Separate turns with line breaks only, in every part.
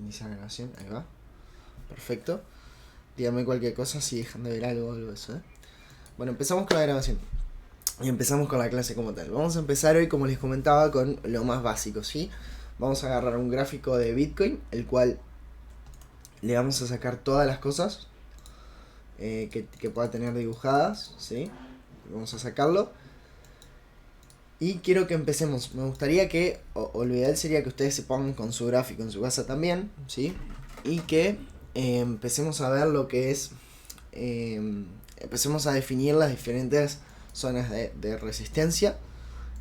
iniciar grabación, ahí va. Perfecto. Díganme cualquier cosa si dejan de ver algo o algo de eso, ¿eh? Bueno, empezamos con la grabación. Y empezamos con la clase como tal. Vamos a empezar hoy, como les comentaba, con lo más básico, ¿sí? Vamos a agarrar un gráfico de Bitcoin, el cual le vamos a sacar todas las cosas que pueda tener dibujadas, ¿sí? Vamos a sacarlo. Y quiero que empecemos. Me gustaría que, o lo ideal sería que ustedes se pongan con su gráfico en su casa también, ¿sí? Y que empecemos a ver lo que es... empecemos a definir las diferentes zonas de resistencia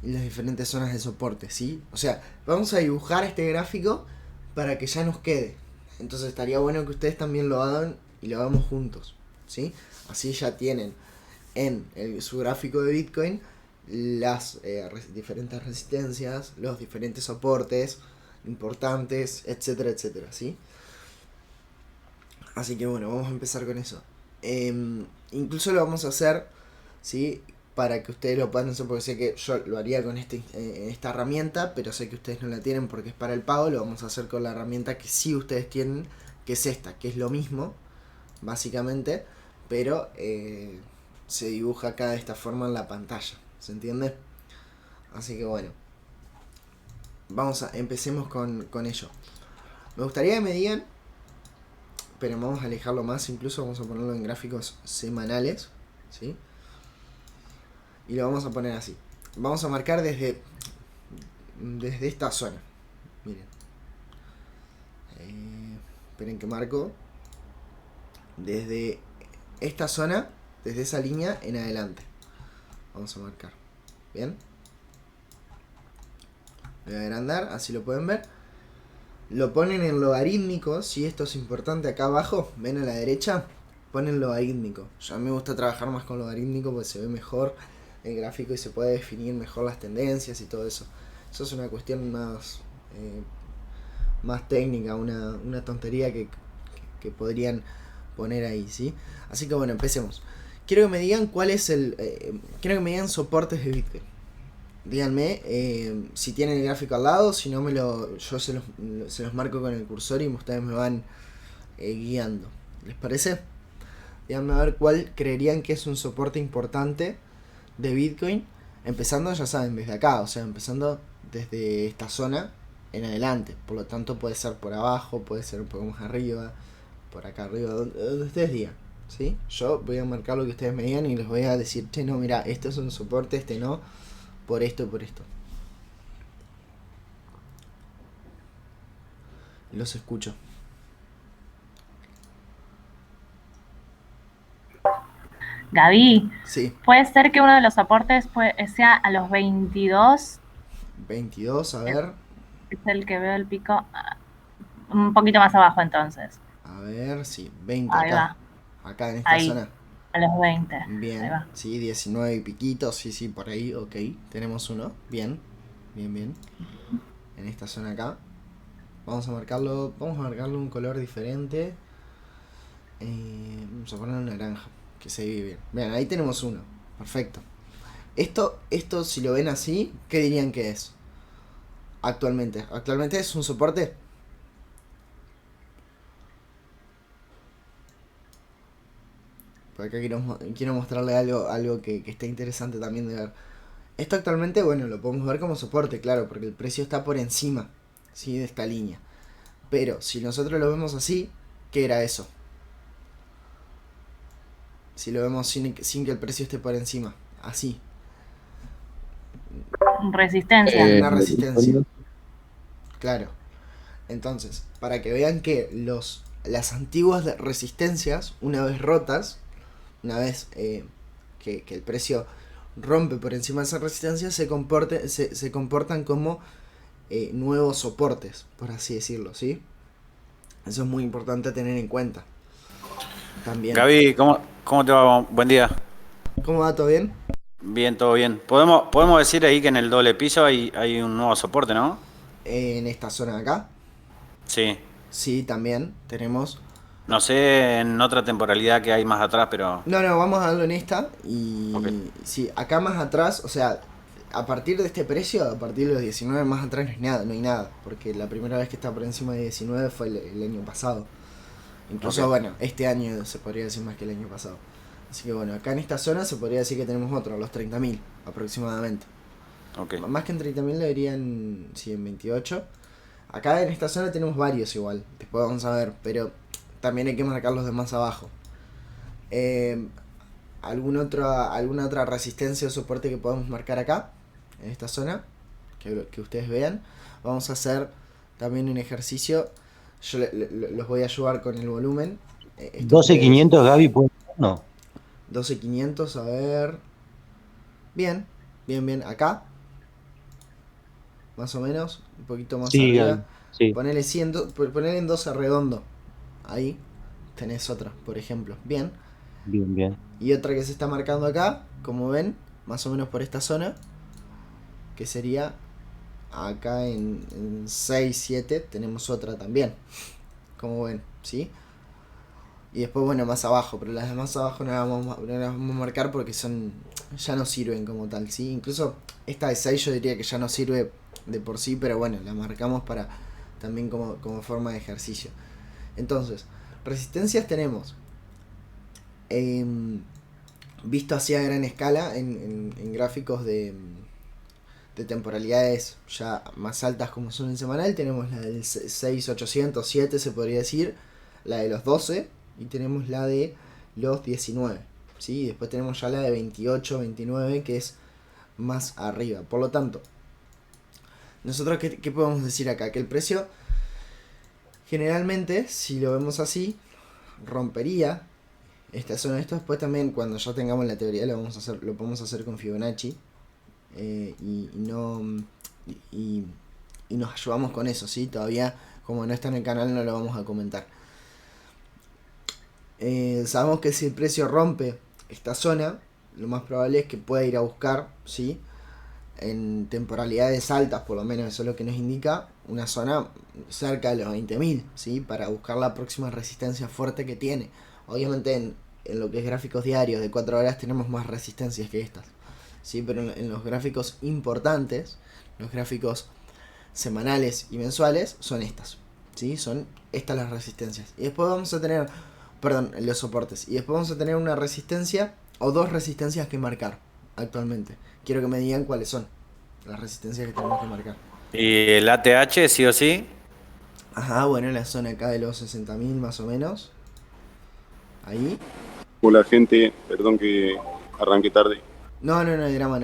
y las diferentes zonas de soporte, ¿sí? O sea, vamos a dibujar este gráfico para que ya nos quede. Entonces estaría bueno que ustedes también lo hagan y lo hagamos juntos, ¿sí? Así ya tienen en su gráfico de Bitcoin las diferentes resistencias, los diferentes soportes importantes, etcétera, etcétera, ¿sí? Así que bueno, vamos a empezar con eso. Incluso lo vamos a hacer, ¿sí? Para que ustedes lo puedan hacer, porque sé que yo lo haría con esta herramienta, pero sé que ustedes no la tienen porque es para el pago. Lo vamos a hacer con la herramienta que sí ustedes tienen, que es esta, que es lo mismo, básicamente, pero se dibuja acá de esta forma en la pantalla, ¿se entiende? Así que bueno, empecemos con ello. Me gustaría que me digan, pero vamos a alejarlo más, incluso vamos a ponerlo en gráficos semanales, ¿sí? Y lo vamos a poner así. Vamos a marcar desde esta zona. Miren. Esperen que marco. Desde esta zona, desde esa línea en adelante. Vamos a marcar. ¿Bien? Voy a agrandar, así lo pueden ver. Lo ponen en logarítmico, si esto es importante acá abajo, ven a la derecha, ponen logarítmico. Yo a mí me gusta trabajar más con logarítmico porque se ve mejor el gráfico y se puede definir mejor las tendencias y todo eso. Eso es una cuestión más técnica, una tontería que podrían poner ahí, ¿sí? Así que bueno, empecemos. Quiero que me digan cuál es quiero que me digan soportes de Bitcoin. Díganme si tienen el gráfico al lado, si no yo se los marco con el cursor y ustedes me van guiando. ¿Les parece? Díganme a ver cuál creerían que es un soporte importante de Bitcoin. Empezando, ya saben, desde acá, o sea, empezando desde esta zona en adelante. Por lo tanto, puede ser por abajo, puede ser un poco más arriba, por acá arriba, donde ustedes digan, ¿sí? Yo voy a marcar lo que ustedes me digan y les voy a decir, che, no, mira, este es un soporte, este no, por esto y por esto. Los escucho.
Gaby,
Sí,
puede ser que uno de los soportes sea a los 22,
22, a
es
ver.
es el que veo el pico, un poquito más abajo entonces.
A ver, sí, 20
Ahí
acá.
va,
Acá en esta
ahí,
zona.
a los 20. Ahí
Bien,
va.
sí, 19 y piquitos, sí, por ahí, ok. Tenemos uno, bien, bien. En esta zona acá. Vamos a marcarlo un color diferente. Vamos a poner un naranja, que se ve bien. Bien, ahí tenemos uno, perfecto. Esto si lo ven así, ¿qué dirían que es? Actualmente es un soporte. Por acá quiero mostrarle algo que está interesante también de ver. Esto actualmente, bueno, lo podemos ver como soporte, claro, porque el precio está por encima, ¿sí? De esta línea. Pero si nosotros lo vemos así, ¿qué era eso? Si lo vemos sin que el precio esté por encima, así,
Resistencia.
una resistencia, claro. Entonces, para que vean que las antiguas resistencias, una vez rotas, una vez que el precio rompe por encima de esa resistencia, se comportan como nuevos soportes, por así decirlo, ¿sí? Eso es muy importante tener en cuenta también.
Gaby, ¿cómo te va? Buen día.
¿Cómo va? ¿Todo bien?
Bien, todo bien. Podemos decir ahí que en el doble piso hay un nuevo soporte, ¿no?
En esta zona de acá,
Sí.
sí, también tenemos...
No sé en otra temporalidad que hay más atrás, pero...
No, vamos a darlo en esta.
Ok.
Y sí, acá más atrás, o sea, a partir de este precio, a partir de los 19 más atrás no hay nada, porque la primera vez que está por encima de 19 fue el año pasado. Incluso,
Ok.
bueno, este año se podría decir más que el año pasado. Así que bueno, acá en esta zona se podría decir que tenemos otro, los 30.000 aproximadamente.
Ok.
Más que en 30.000 deberían, sí, en 28. Acá en esta zona tenemos varios igual, después vamos a ver, pero también hay que marcar los de más abajo. Eh, alguna otra resistencia o soporte que podamos marcar acá, en esta zona, que ustedes vean. Vamos a hacer también un ejercicio, yo los voy a ayudar con el volumen. Esto ustedes,
12.500, Gaby, ¿puede ser? No.
12.500, a ver, bien, bien, acá, más o menos, un poquito más
Sí,
arriba.
Gaby, sí.
Ponele 100, ponele en 12 redondo, ahí tenés otra, por ejemplo, bien.
Bien, bien.
Y otra que se está marcando acá, como ven, más o menos por esta zona, que sería acá en 6 7 tenemos otra también, como ven, ¿sí? Y después, bueno, más abajo, pero las de más abajo no las vamos a marcar porque son ya no sirven como tal, ¿sí? Incluso esta de 6 yo diría que ya no sirve de por sí, pero bueno, la marcamos para también como forma de ejercicio. Entonces, resistencias tenemos visto así a gran escala en gráficos de temporalidades ya más altas como son en semanal. Tenemos la del 6807 se podría decir, la de los 12 y tenemos la de los 19, ¿sí? Y después tenemos ya la de 28, 29 que es más arriba. Por lo tanto, nosotros ¿qué podemos decir acá? Que el precio generalmente, si lo vemos así, rompería esta zona. Esto después también cuando ya tengamos la teoría lo podemos hacer con Fibonacci, y no y nos ayudamos con eso, ¿sí? Todavía como no está en el canal no lo vamos a comentar. Sabemos que si el precio rompe esta zona, lo más probable es que pueda ir a buscar, ¿sí? En temporalidades altas, por lo menos eso es lo que nos indica, una zona cerca de los 20.000, ¿sí? Para buscar la próxima resistencia fuerte que tiene. Obviamente en lo que es gráficos diarios de 4 horas tenemos más resistencias que estas, ¿sí? Pero en los gráficos importantes, los gráficos semanales y mensuales, son estas, ¿sí? Son estas las resistencias. Y después vamos a tener, perdón, los soportes. Y después vamos a tener una resistencia o dos resistencias que marcar actualmente. Quiero que me digan cuáles son las resistencias que tenemos que marcar.
¿Y el ATH sí o sí?
Ajá, bueno, en la zona acá de los 60.000 más o menos. Ahí.
Hola gente, perdón que arranque tarde.
No hay drama.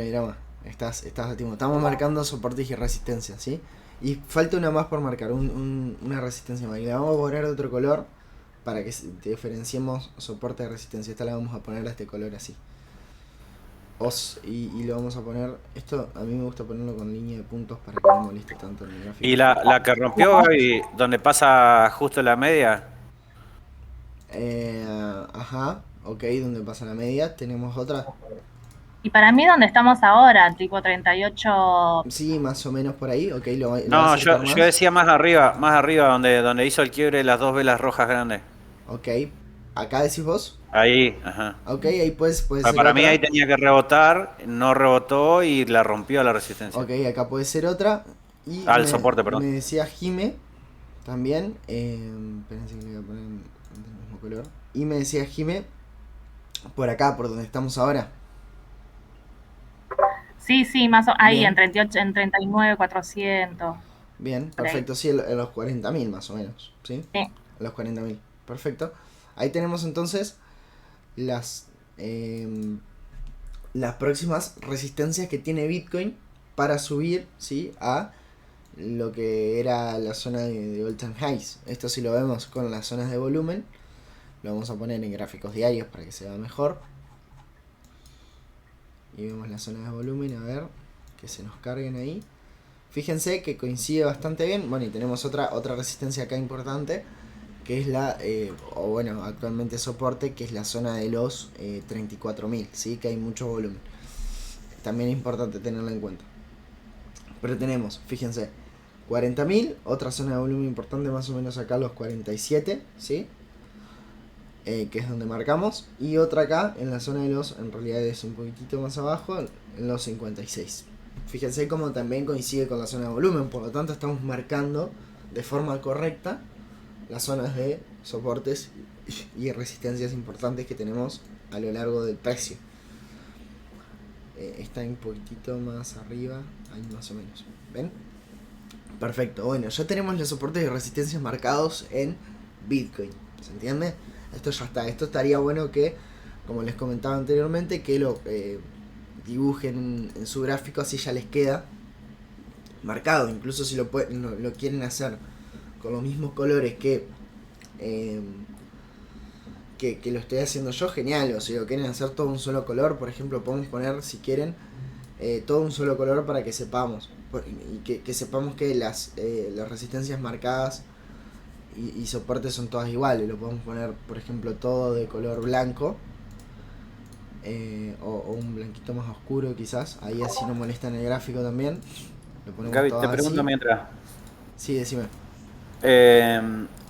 Estás a tiempo. Estamos marcando soportes y resistencias, ¿sí? Y falta una más por marcar, una resistencia más. Y la vamos a poner de otro color para que diferenciemos soporte y resistencia. Esta la vamos a poner a este color así. Y lo vamos a poner, esto a mí me gusta ponerlo con línea de puntos para que no moleste tanto en el gráfico.
¿Y la que rompió, Gaby, donde pasa justo la media?
Ajá, ok, donde pasa la media, tenemos otra.
Y para mí, donde estamos ahora, tipo 38.
Sí, más o menos por ahí, ok, lo va a
No,
acercar
yo
más.
decía más arriba, donde hizo el quiebre de las dos velas rojas grandes.
Ok, acá decís vos.
Ahí, ajá.
Ok, ahí puede ser
Para mí ahí
otra.
tenía que rebotar, no rebotó y la rompió a la resistencia.
Ok, acá puede ser otra. Y
Al soporte, perdón.
me decía Jime también. Espérense que le voy a poner del mismo color. Y me decía Jime por acá, por donde estamos ahora.
Sí, más o ahí,
Bien.
en 38, en 39.400.
Bien,
Por ahí.
perfecto, sí, en los 40.000 más o menos, ¿sí?
Sí.
En los 40.000, perfecto. Ahí tenemos entonces las próximas resistencias que tiene Bitcoin para subir, ¿sí? A lo que era la zona de all-time highs. Esto si lo vemos con las zonas de volumen, lo vamos a poner en gráficos diarios para que se vea mejor. Y vemos las zonas de volumen, a ver, que se nos carguen ahí. Fíjense que coincide bastante bien. Bueno, y tenemos otra resistencia acá importante, que es la, o bueno, actualmente soporte, que es la zona de los 34.000, ¿sí? Que hay mucho volumen. También es importante tenerla en cuenta. Pero tenemos, fíjense, 40.000, otra zona de volumen importante más o menos acá los 47, ¿sí? Que es donde marcamos. Y otra acá en la zona de los, en realidad es un poquitito más abajo, en los 56. fíjense cómo también coincide con la zona de volumen, por lo tanto estamos marcando de forma correcta las zonas de soportes y resistencias importantes que tenemos a lo largo del precio. Está un poquitito más arriba, ahí más o menos, ¿ven? Perfecto, bueno, ya tenemos los soportes y resistencias marcados en Bitcoin, ¿se entiende? Esto ya está, esto estaría bueno que, como les comentaba anteriormente, que lo dibujen en su gráfico, así ya les queda marcado. Incluso si lo quieren hacer con los mismos colores que lo estoy haciendo yo, genial. O si lo quieren hacer todo un solo color, por ejemplo, podemos poner, si quieren, todo un solo color para que sepamos. Y que sepamos que las resistencias marcadas y soportes son todas iguales. Lo podemos poner, por ejemplo, todo de color blanco. O un blanquito más oscuro quizás. Ahí así no molesta en el gráfico también. Lo ponemos
Gaby,
todo
te pregunto
así.
mientras.
Sí, decime.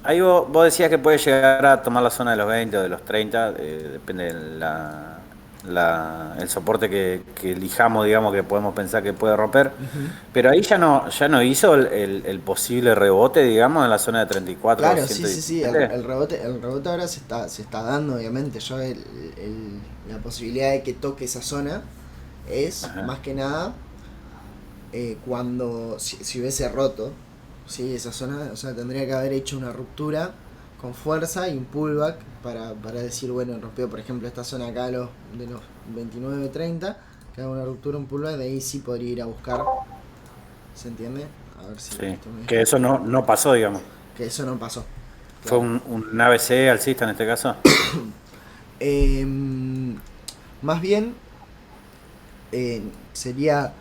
Ahí vos decías que puede llegar a tomar la zona de los 20 o de los 30, depende de el soporte que elijamos, digamos, que podemos pensar que puede romper. Pero ahí ya no hizo el posible rebote, digamos, en la zona de 34.
Claro, sí. El rebote ahora se está dando, obviamente. La posibilidad de que toque esa zona es, ajá, más que nada cuando si hubiese roto, ¿sí? Esa zona, o sea, tendría que haber hecho una ruptura con fuerza y un pullback para decir, bueno, rompió, por ejemplo, esta zona acá de los 29-30, que haga una ruptura, un pullback, de ahí sí podría ir a buscar, ¿se entiende? A ver si
sí, que eso no pasó, digamos.
Que eso no pasó.
Fue
Claro.
un ABC alcista en este caso.
Más bien sería,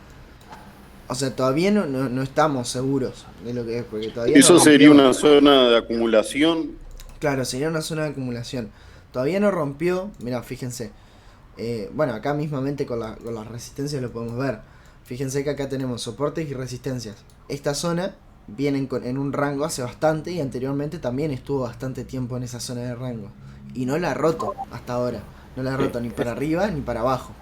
o sea, todavía no estamos seguros de lo que es, porque todavía
¿Eso
no rompió.
sería una zona de acumulación?
Claro, sería una zona de acumulación. Todavía no rompió, mirá, fíjense. Bueno, acá mismamente con las resistencias lo podemos ver. Fíjense que acá tenemos soportes y resistencias. Esta zona viene en un rango hace bastante, y anteriormente también estuvo bastante tiempo en esa zona de rango. Y no la ha roto hasta ahora. No la ha roto ni para arriba ni para abajo.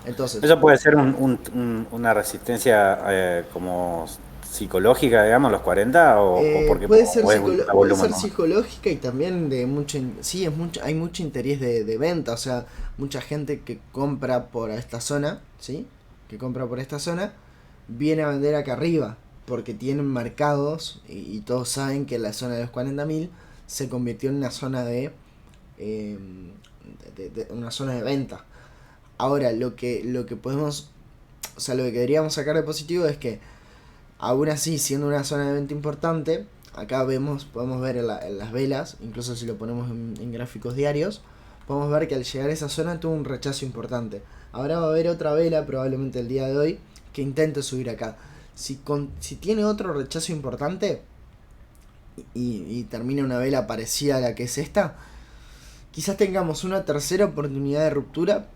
Entonces,
eso puede ser una resistencia como psicológica, digamos, los 40, o porque
puede ser,
puede
ser psicológica, y también de mucho, sí, hay mucho interés de venta. O sea, mucha gente que compra por esta zona, ¿sí? Que compra por esta zona, viene a vender acá arriba, porque tienen mercados y todos saben que la zona de los 40.000 se convirtió en una zona de una zona de venta. Ahora, lo que podemos, o sea, lo que deberíamos sacar de positivo es que, aún así, siendo una zona de venta importante, acá podemos ver en las velas, incluso si lo ponemos en gráficos diarios, podemos ver que al llegar a esa zona tuvo un rechazo importante. Ahora va a haber otra vela, probablemente el día de hoy, que intente subir acá. Si tiene otro rechazo importante y termina una vela parecida a la que es esta, quizás tengamos una tercera oportunidad de ruptura,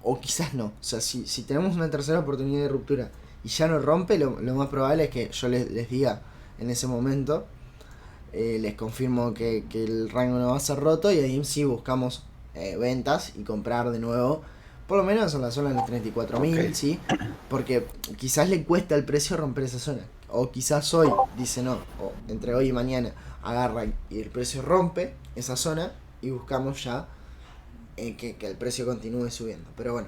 o quizás no. O sea, si tenemos una tercera oportunidad de ruptura y ya no rompe, lo más probable es que yo les diga en ese momento, les confirmo que el rango no va a ser roto, y ahí sí buscamos ventas y comprar de nuevo, por lo menos en la zona de los 34.000, okay, ¿sí? Porque quizás le cuesta el precio romper esa zona, o quizás hoy dice no, o entre hoy y mañana agarra y el precio rompe esa zona y buscamos ya que el precio continúe subiendo. Pero bueno,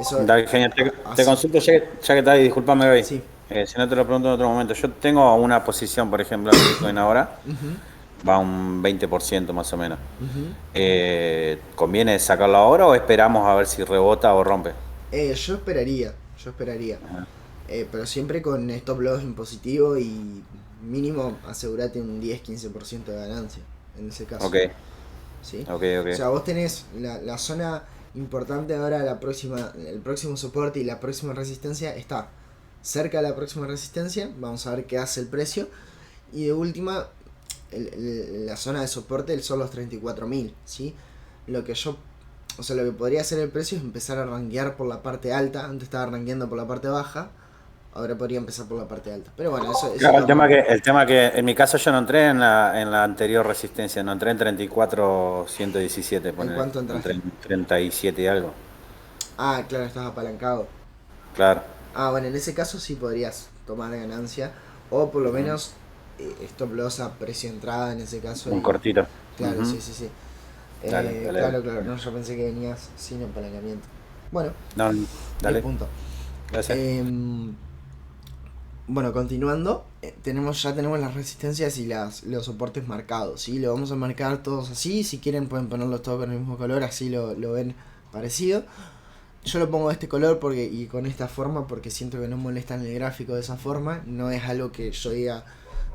eso.
Dale, genial. Te consulto, ya que está ahí, disculpame, Gaby. Sí. Si no te lo pregunto en otro momento. Yo tengo una posición, por ejemplo, en Bitcoin ahora, va un 20% más o menos. ¿Conviene sacarlo ahora o esperamos a ver si rebota o rompe?
Yo esperaría. Pero siempre con stop loss en positivo, y mínimo asegurate un 10-15% de ganancia en ese caso.
Ok.
¿Sí?
Okay.
O sea, vos tenés la zona importante ahora, el próximo soporte y la próxima resistencia está cerca de la próxima resistencia. Vamos a ver qué hace el precio. Y de última, la zona de soporte son los 34.000, ¿sí? Lo que podría hacer el precio es empezar a rankear por la parte alta. Antes estaba rankeando por la parte baja, ahora podría empezar por la parte alta. Pero bueno, eso
claro, el tema que en mi caso yo no entré en la anterior resistencia, no entré en 34.117.
¿En cuánto entraste?
En 37 y algo.
Ah, claro, estás apalancado.
Claro.
Ah, bueno, en ese caso sí podrías tomar ganancia. O por lo
Ujú.
menos stop loss a precio de entrada en ese caso.
Un
Y
cortito.
claro,
Ujú.
sí, sí, sí.
Dale, dale, dale.
Claro, claro. No, yo pensé que venías sin apalancamiento. Bueno,
No,
10
dale,
puntos.
gracias.
Em, bueno, continuando, ya tenemos las resistencias y los soportes marcados, ¿sí? Lo vamos a marcar todos así. Si quieren pueden ponerlos todos con el mismo color, así lo ven parecido. Yo lo pongo de este color y con esta forma porque siento que no molesta en el gráfico de esa forma. No es algo que yo diga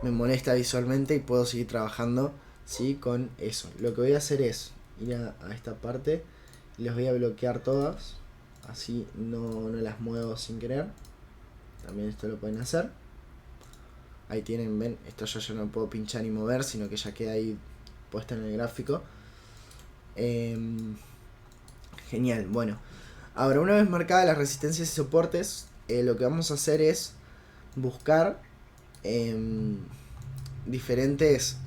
me molesta visualmente y puedo seguir trabajando, ¿sí? Con eso. Lo que voy a hacer es ir a esta parte y las voy a bloquear todas. Así no las muevo sin querer. También esto lo pueden hacer. Ahí tienen, ven, esto yo ya no puedo pinchar ni mover, sino que ya queda ahí puesto en el gráfico. Genial, bueno. Ahora, una vez marcadas las resistencias y soportes, lo que vamos a hacer es buscar diferentes,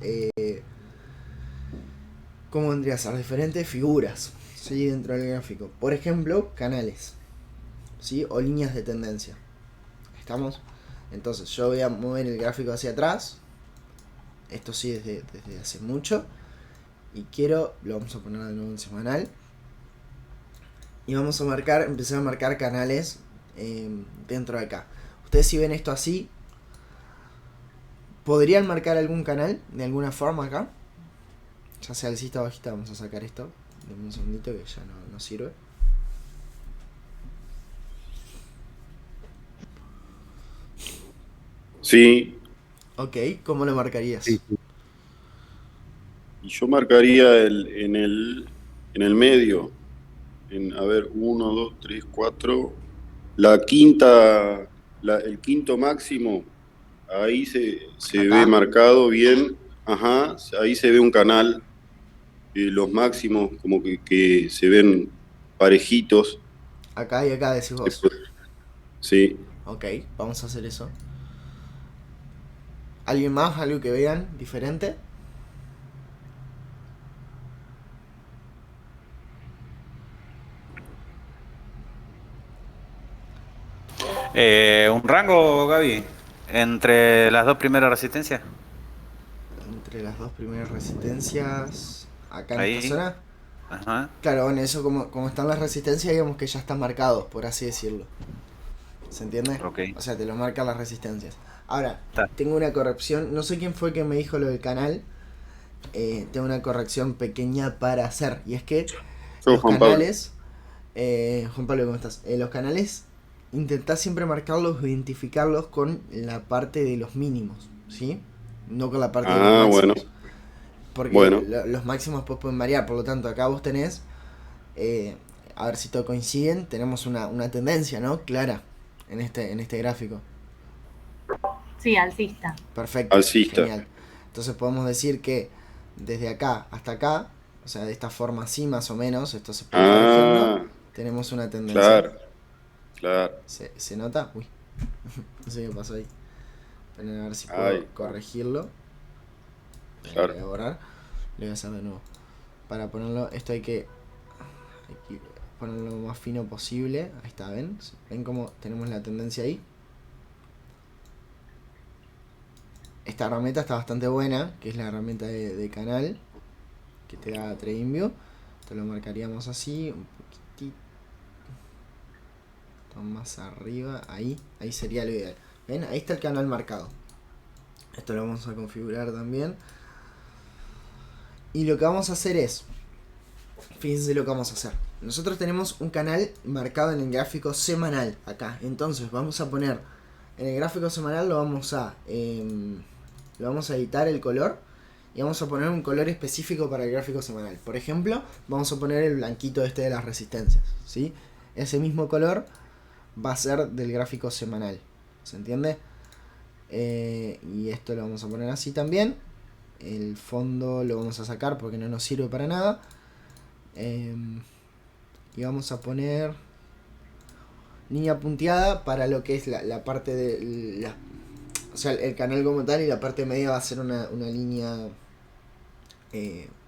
¿cómo vendría a ser? Diferentes figuras, ¿sí? Dentro del gráfico. Por ejemplo, canales, ¿sí? O líneas de tendencia. ¿Estamos? Entonces yo voy a mover el gráfico hacia atrás. Esto sí desde hace mucho. Y lo vamos a poner de nuevo en semanal. Y vamos a empezar a marcar canales dentro de acá. Ustedes si ven esto así, ¿podrían marcar algún canal de alguna forma acá? Ya sea alcista o bajista, vamos a sacar esto. Deme un segundito que ya no sirve.
Sí,
Ok, ¿cómo lo marcarías?
Sí, sí.
y yo marcaría en el medio, a ver, uno, dos, tres, cuatro, la quinta, el quinto máximo, ahí se ve
Acá,
marcado bien, ajá, ahí se ve un canal, los máximos como que se ven parejitos.
acá y acá decís
Se
vos.
Sí.
Ok, vamos a hacer eso. ¿Alguien más? ¿Algo que vean diferente?
Un rango, Gaby, entre las dos primeras resistencias.
Entre las dos primeras resistencias. Acá en esta
Ahí.
zona.
Ajá.
Claro, bueno, eso como están las resistencias, digamos que ya están marcados, por así decirlo. ¿Se entiende?
Ok.
O sea, te lo marcan las resistencias. Ahora,
Está.
tengo una corrección. No sé quién fue que me dijo lo del canal. Tengo una corrección pequeña para hacer. Y es que
Yo,
los
Juan Pablo.
canales... Juan Pablo, ¿cómo estás? Los canales, intentá siempre marcarlos o identificarlos con la parte de los mínimos, ¿sí? No con la parte de los
Ah, bueno,
máximos. Porque
bueno.
los máximos pues pueden variar. Por lo tanto, acá vos tenés... eh, a ver si todo coinciden. Tenemos una tendencia, ¿no? Clara en este gráfico.
Sí, alcista.
Perfecto,
Alcista.
genial. Entonces podemos decir que desde acá hasta acá, o sea, de esta forma así más o menos, esto se puede ir corrigiendo,
Ah,
tenemos una tendencia.
claro, claro.
¿Se nota? Uy, no sé qué pasó ahí. A ver si puedo
Ay,
corregirlo. Lo voy
claro.
a borrar. Lo voy a hacer de nuevo. Para ponerlo, esto hay que ponerlo lo más fino posible. Ahí está, ¿ven? ¿Ven cómo tenemos la tendencia ahí? Esta herramienta está bastante buena, que es la herramienta de canal, que te da TradingView. Esto lo marcaríamos así, un poquitito más arriba, ahí sería lo ideal. ¿Ven? Ahí está el canal marcado. Esto lo vamos a configurar también. Y lo que vamos a hacer es, fíjense lo que vamos a hacer. Nosotros tenemos un canal marcado en el gráfico semanal acá. Entonces vamos a poner en el gráfico semanal lo vamos a editar el color y vamos a poner un color específico para el gráfico semanal. Por ejemplo, vamos a poner el blanquito este de las resistencias, ¿sí? Ese mismo color va a ser del gráfico semanal, ¿se entiende? Y esto lo vamos a poner así también. El fondo lo vamos a sacar porque no nos sirve para nada. Y vamos a poner línea punteada para lo que es la parte de o sea, el canal como tal, y la parte media va a ser una línea,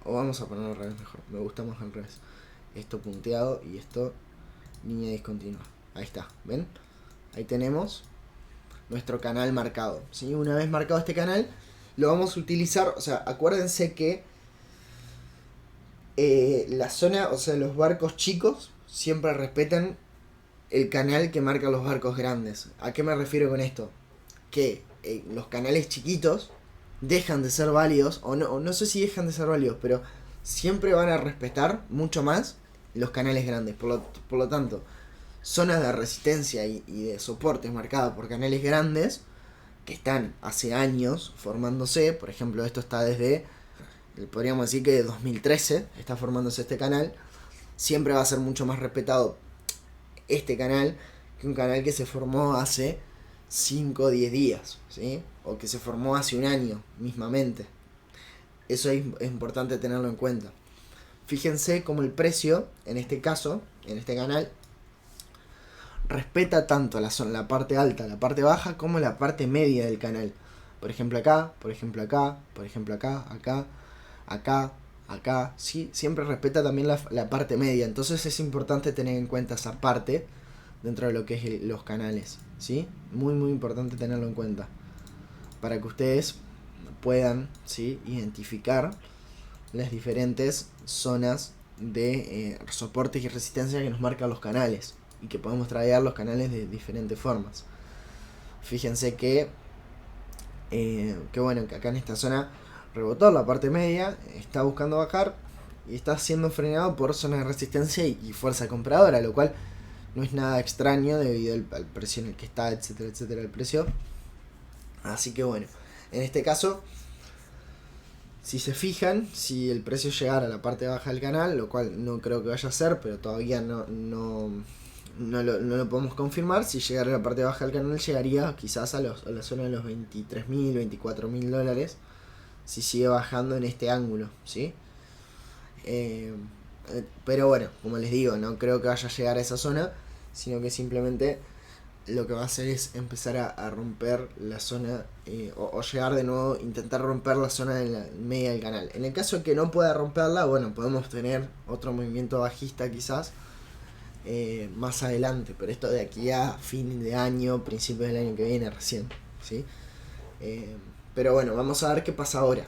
o vamos a ponerlo al revés mejor, me gusta más al revés. Esto punteado y esto línea discontinua. Ahí está, ¿ven? Ahí tenemos nuestro canal marcado, ¿sí? Una vez marcado este canal, lo vamos a utilizar, o sea, acuérdense que la zona, o sea, los barcos chicos siempre respetan el canal que marcan los barcos grandes. ¿A qué me refiero con esto? Que los canales chiquitos dejan de ser válidos, o no sé si dejan de ser válidos, pero siempre van a respetar mucho más los canales grandes. Por lo tanto, zonas de resistencia y de soporte marcadas por canales grandes que están hace años formándose. Por ejemplo, esto está desde, podríamos decir que de 2013 está formándose este canal. Siempre va a ser mucho más respetado este canal que un canal que se formó hace 5 o 10 días, ¿sí? O que se formó hace un año mismamente. Eso es importante tenerlo en cuenta. Fíjense cómo el precio, en este caso, en este canal, respeta tanto la parte alta, la parte baja, como la parte media del canal. Por ejemplo acá, por ejemplo acá, por ejemplo acá, acá, ¿sí? Siempre respeta también la parte media. Entonces es importante tener en cuenta esa parte dentro de lo que es los canales, ¿sí? Muy muy importante tenerlo en cuenta para que ustedes puedan, ¿sí?, identificar las diferentes zonas de soportes y resistencia que nos marcan los canales y que podemos tradear los canales de diferentes formas. Fíjense que bueno, que acá en esta zona rebotó la parte media, está buscando bajar y está siendo frenado por zona de resistencia y fuerza compradora, lo cual no es nada extraño debido al precio en el que está, etcétera, etcétera, el precio. Así que bueno, en este caso, si se fijan, si el precio llegara a la parte baja del canal, lo cual no creo que vaya a ser, pero todavía no lo podemos confirmar, si llegara a la parte baja del canal llegaría quizás a la zona de los 23.000, 24.000 dólares, si sigue bajando en este ángulo, ¿sí? Pero bueno, como les digo, no creo que vaya a llegar a esa zona, sino que simplemente lo que va a hacer es empezar a romper la zona, o llegar de nuevo, intentar romper la zona de la media del canal. En el caso de que no pueda romperla, bueno, podemos tener otro movimiento bajista quizás más adelante, pero esto de aquí a fin de año, principio del año que viene recién, ¿sí? Pero bueno, vamos a ver qué pasa ahora.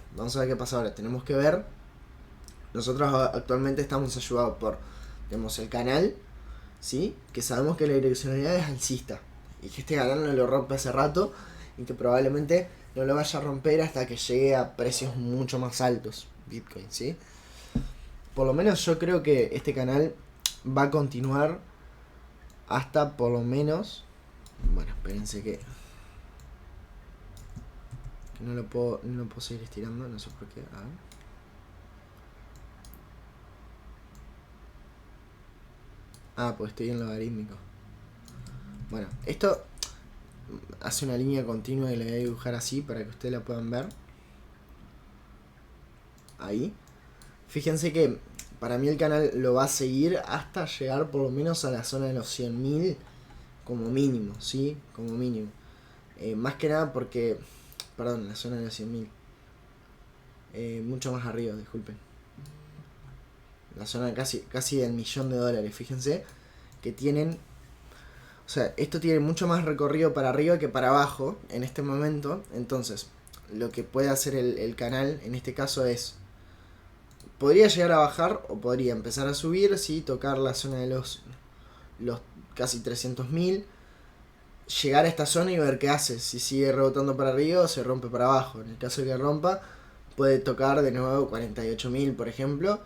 Tenemos que ver. Nosotros actualmente estamos ayudados por, tenemos el canal, ¿sí?, que sabemos que la direccionalidad es alcista y que este canal no lo rompe hace rato y que probablemente no lo vaya a romper hasta que llegue a precios mucho más altos Bitcoin, ¿sí? Por lo menos yo creo que este canal va a continuar hasta por lo menos, bueno, espérense que no lo puedo seguir estirando, no sé por qué. A ver. Pues estoy en logarítmico. Bueno, esto hace una línea continua y la voy a dibujar así para que ustedes la puedan ver. Ahí. Fíjense que para mí el canal lo va a seguir hasta llegar por lo menos a la zona de los 100.000 como mínimo, ¿sí? Como mínimo. Más que nada porque, perdón, la zona de los 100.000. Mucho más arriba, disculpen. La zona casi del $1.000.000, fíjense que tienen, o sea, esto tiene mucho más recorrido para arriba que para abajo en este momento. Entonces, lo que puede hacer el canal en este caso es, podría llegar a bajar o podría empezar a subir, ¿sí?, tocar la zona de los casi 300.000, llegar a esta zona y ver qué hace, si sigue rebotando para arriba o se rompe para abajo. En el caso de que rompa, puede tocar de nuevo 48.000, por ejemplo,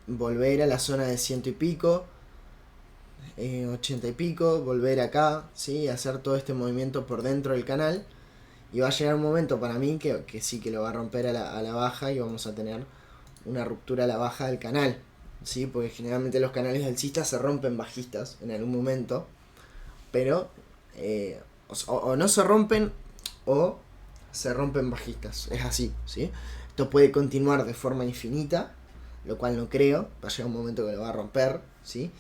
volver a la zona de 100 y pico, 80 y pico, volver acá, ¿sí?, hacer todo este movimiento por dentro del canal, y va a llegar un momento para mí que sí, que lo va a romper a la baja y vamos a tener una ruptura a la baja del canal, ¿sí?, porque generalmente los canales alcistas se rompen bajistas en algún momento, pero o no se rompen o se rompen bajistas, es así, ¿sí? Esto puede continuar de forma infinita, lo cual no creo, va a llegar un momento que lo va a romper, ¿sí?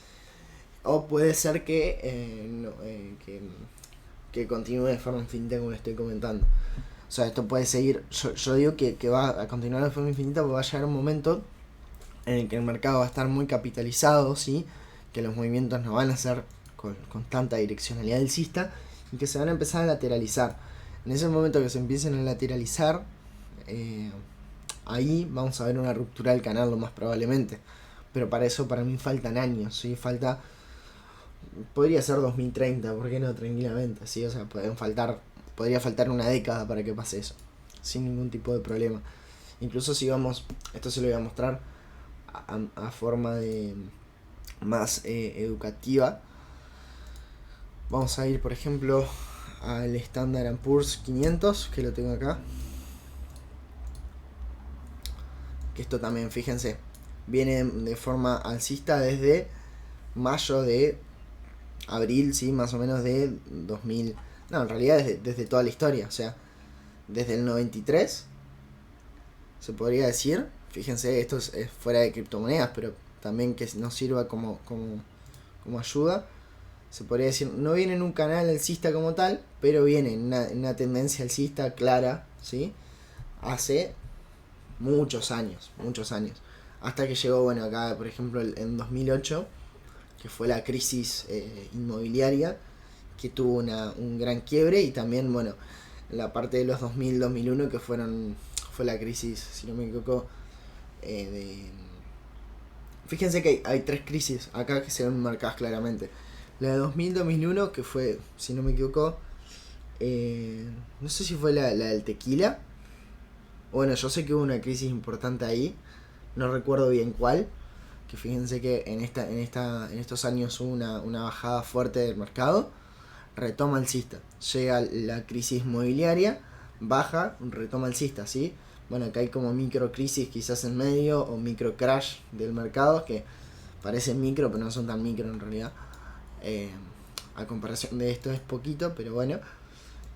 O puede ser que continúe de forma infinita, como le estoy comentando. O sea, esto puede seguir, yo digo que va a continuar de forma infinita porque va a llegar un momento en el que el mercado va a estar muy capitalizado, ¿sí?, que los movimientos no van a ser con tanta direccionalidad alcista y que se van a empezar a lateralizar. En ese momento que se empiecen a lateralizar, ahí vamos a ver una ruptura del canal lo más probablemente. Pero para eso para mí faltan años, ¿sí? Podría ser 2030, ¿por qué no? Tranquilamente, ¿sí? O sea, podría faltar una década para que pase eso, sin ningún tipo de problema. Incluso si vamos, esto se lo voy a mostrar a forma de más educativa. Vamos a ir, por ejemplo, al Standard & Poor's 500, que lo tengo acá. Que esto también, fíjense, viene de forma alcista desde mayo de abril, sí, más o menos de 2000. No, en realidad desde toda la historia, o sea, desde el 93, se podría decir. Fíjense, esto es fuera de criptomonedas, pero también que nos sirva como ayuda. Se podría decir, no viene en un canal alcista como tal, pero viene en una tendencia alcista clara, ¿sí? Hace muchos años. Hasta que llegó, bueno, acá, por ejemplo, en 2008, que fue la crisis inmobiliaria, que tuvo un gran quiebre, y también, bueno, la parte de los 2000-2001, que fue la crisis, si no me equivoco, Fíjense que hay 3 crisis acá que se ven marcadas claramente. La de 2000-2001, que fue, si no me equivoco, no sé si fue la del tequila. Bueno, yo sé que hubo una crisis importante ahí, no recuerdo bien cuál. Que fíjense que en estos años hubo una bajada fuerte del mercado, retoma alcista, llega la crisis inmobiliaria, baja, retoma alcista, ¿sí? Bueno, acá hay como micro crisis quizás en medio, o micro crash del mercado, que parecen micro pero no son tan micro en realidad. A comparación de esto es poquito, pero bueno.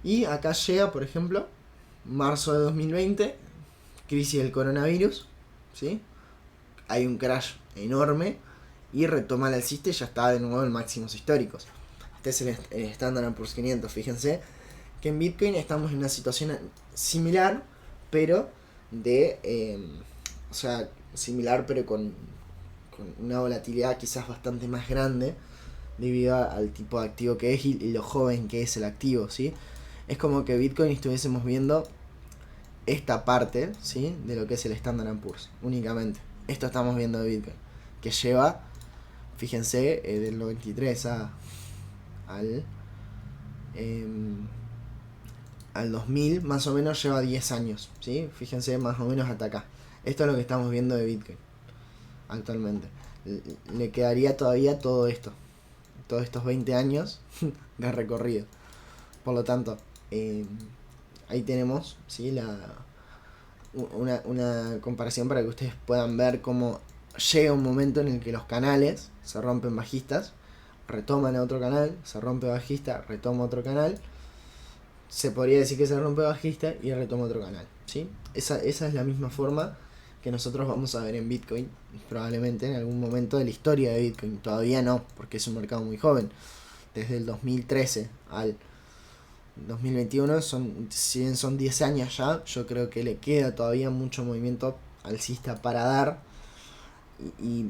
Y acá llega, por ejemplo, marzo de 2020, crisis del coronavirus, ¿sí? Hay un crash enorme y retoma el alcista y ya está de nuevo en máximos históricos. Este es el Standard & Poor's 500. Fíjense que en Bitcoin estamos en una situación similar, pero o sea, similar pero con una volatilidad quizás bastante más grande, debido al tipo de activo que es y lo joven que es el activo, ¿sí? Es como que Bitcoin estuviésemos viendo esta parte, ¿sí?, de lo que es el Standard & Poor's únicamente. Esto estamos viendo de Bitcoin, que lleva, fíjense, del 93 al 2000, más o menos lleva 10 años, ¿sí? Fíjense, más o menos hasta acá. Esto es lo que estamos viendo de Bitcoin actualmente. Le quedaría todavía todo esto, todos estos 20 años de recorrido. Por lo tanto, ahí tenemos, ¿sí?, una comparación para que ustedes puedan ver cómo llega un momento en el que los canales se rompen bajistas, retoman a otro canal, se rompe bajista, retoma otro canal, se podría decir que se rompe bajista y retoma otro canal, ¿sí? Esa es la misma forma que nosotros vamos a ver en Bitcoin, probablemente en algún momento de la historia de Bitcoin. Todavía no, porque es un mercado muy joven. Desde el 2013 al 2021, si bien son 10 años ya, yo creo que le queda todavía mucho movimiento alcista para dar, y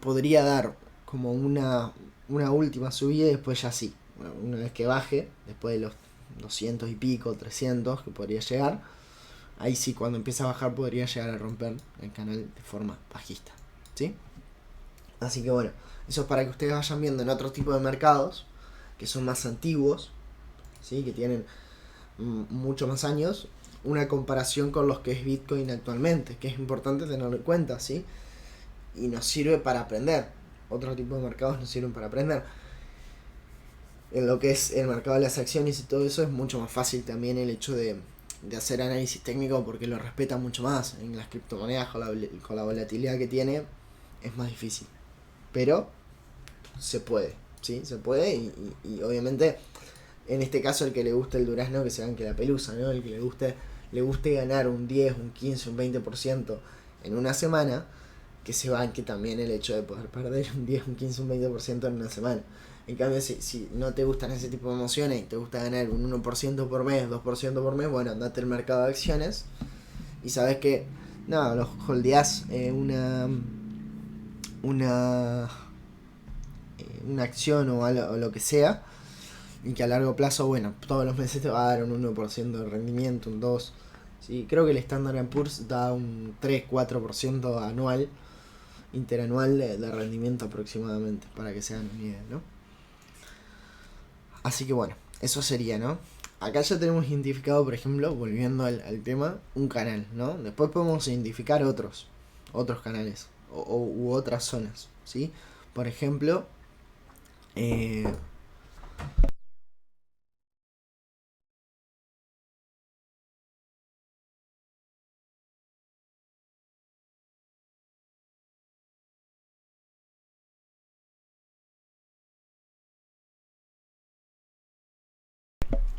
podría dar como una última subida y después ya sí, una vez que baje, después de los 200 y pico, 300 que podría llegar, ahí sí, cuando empieza a bajar podría llegar a romper el canal de forma bajista, ¿sí? Así que bueno, eso es para que ustedes vayan viendo en otro tipo de mercados que son más antiguos, ¿sí?, que tienen mucho más años, una comparación con los que es Bitcoin actualmente, que es importante tenerlo en cuenta, ¿sí? Y nos sirve para aprender. Otro tipo de mercados nos sirven para aprender. En lo que es el mercado de las acciones y todo eso, es mucho más fácil también el hecho de hacer análisis técnico, porque lo respeta mucho más. En las criptomonedas, con la volatilidad que tiene, es más difícil. Pero se puede, ¿sí? Se puede, y obviamente, en este caso, el que le guste el durazno, que se banque la pelusa, ¿no? El que le guste ganar un 10, un 15, un 20% en una semana, que se banque también el hecho de poder perder un 10, un 15, un 20% en una semana. En cambio, si no te gustan ese tipo de emociones y te gusta ganar un 1% por mes, 2% por mes, bueno, andate al mercado de acciones y sabes que, no, los holdeás una acción o lo que sea, y que a largo plazo, bueno, todos los meses te va a dar un 1% de rendimiento, un 2%. ¿Sí? Creo que el Standard & Poor's da un 3-4% anual, interanual de rendimiento aproximadamente, para que se hagan una idea, ¿no? Así que bueno, eso sería, ¿no? Acá ya tenemos identificado, por ejemplo, volviendo al tema, un canal, ¿no? Después podemos identificar otros canales u otras zonas, ¿sí? Por ejemplo,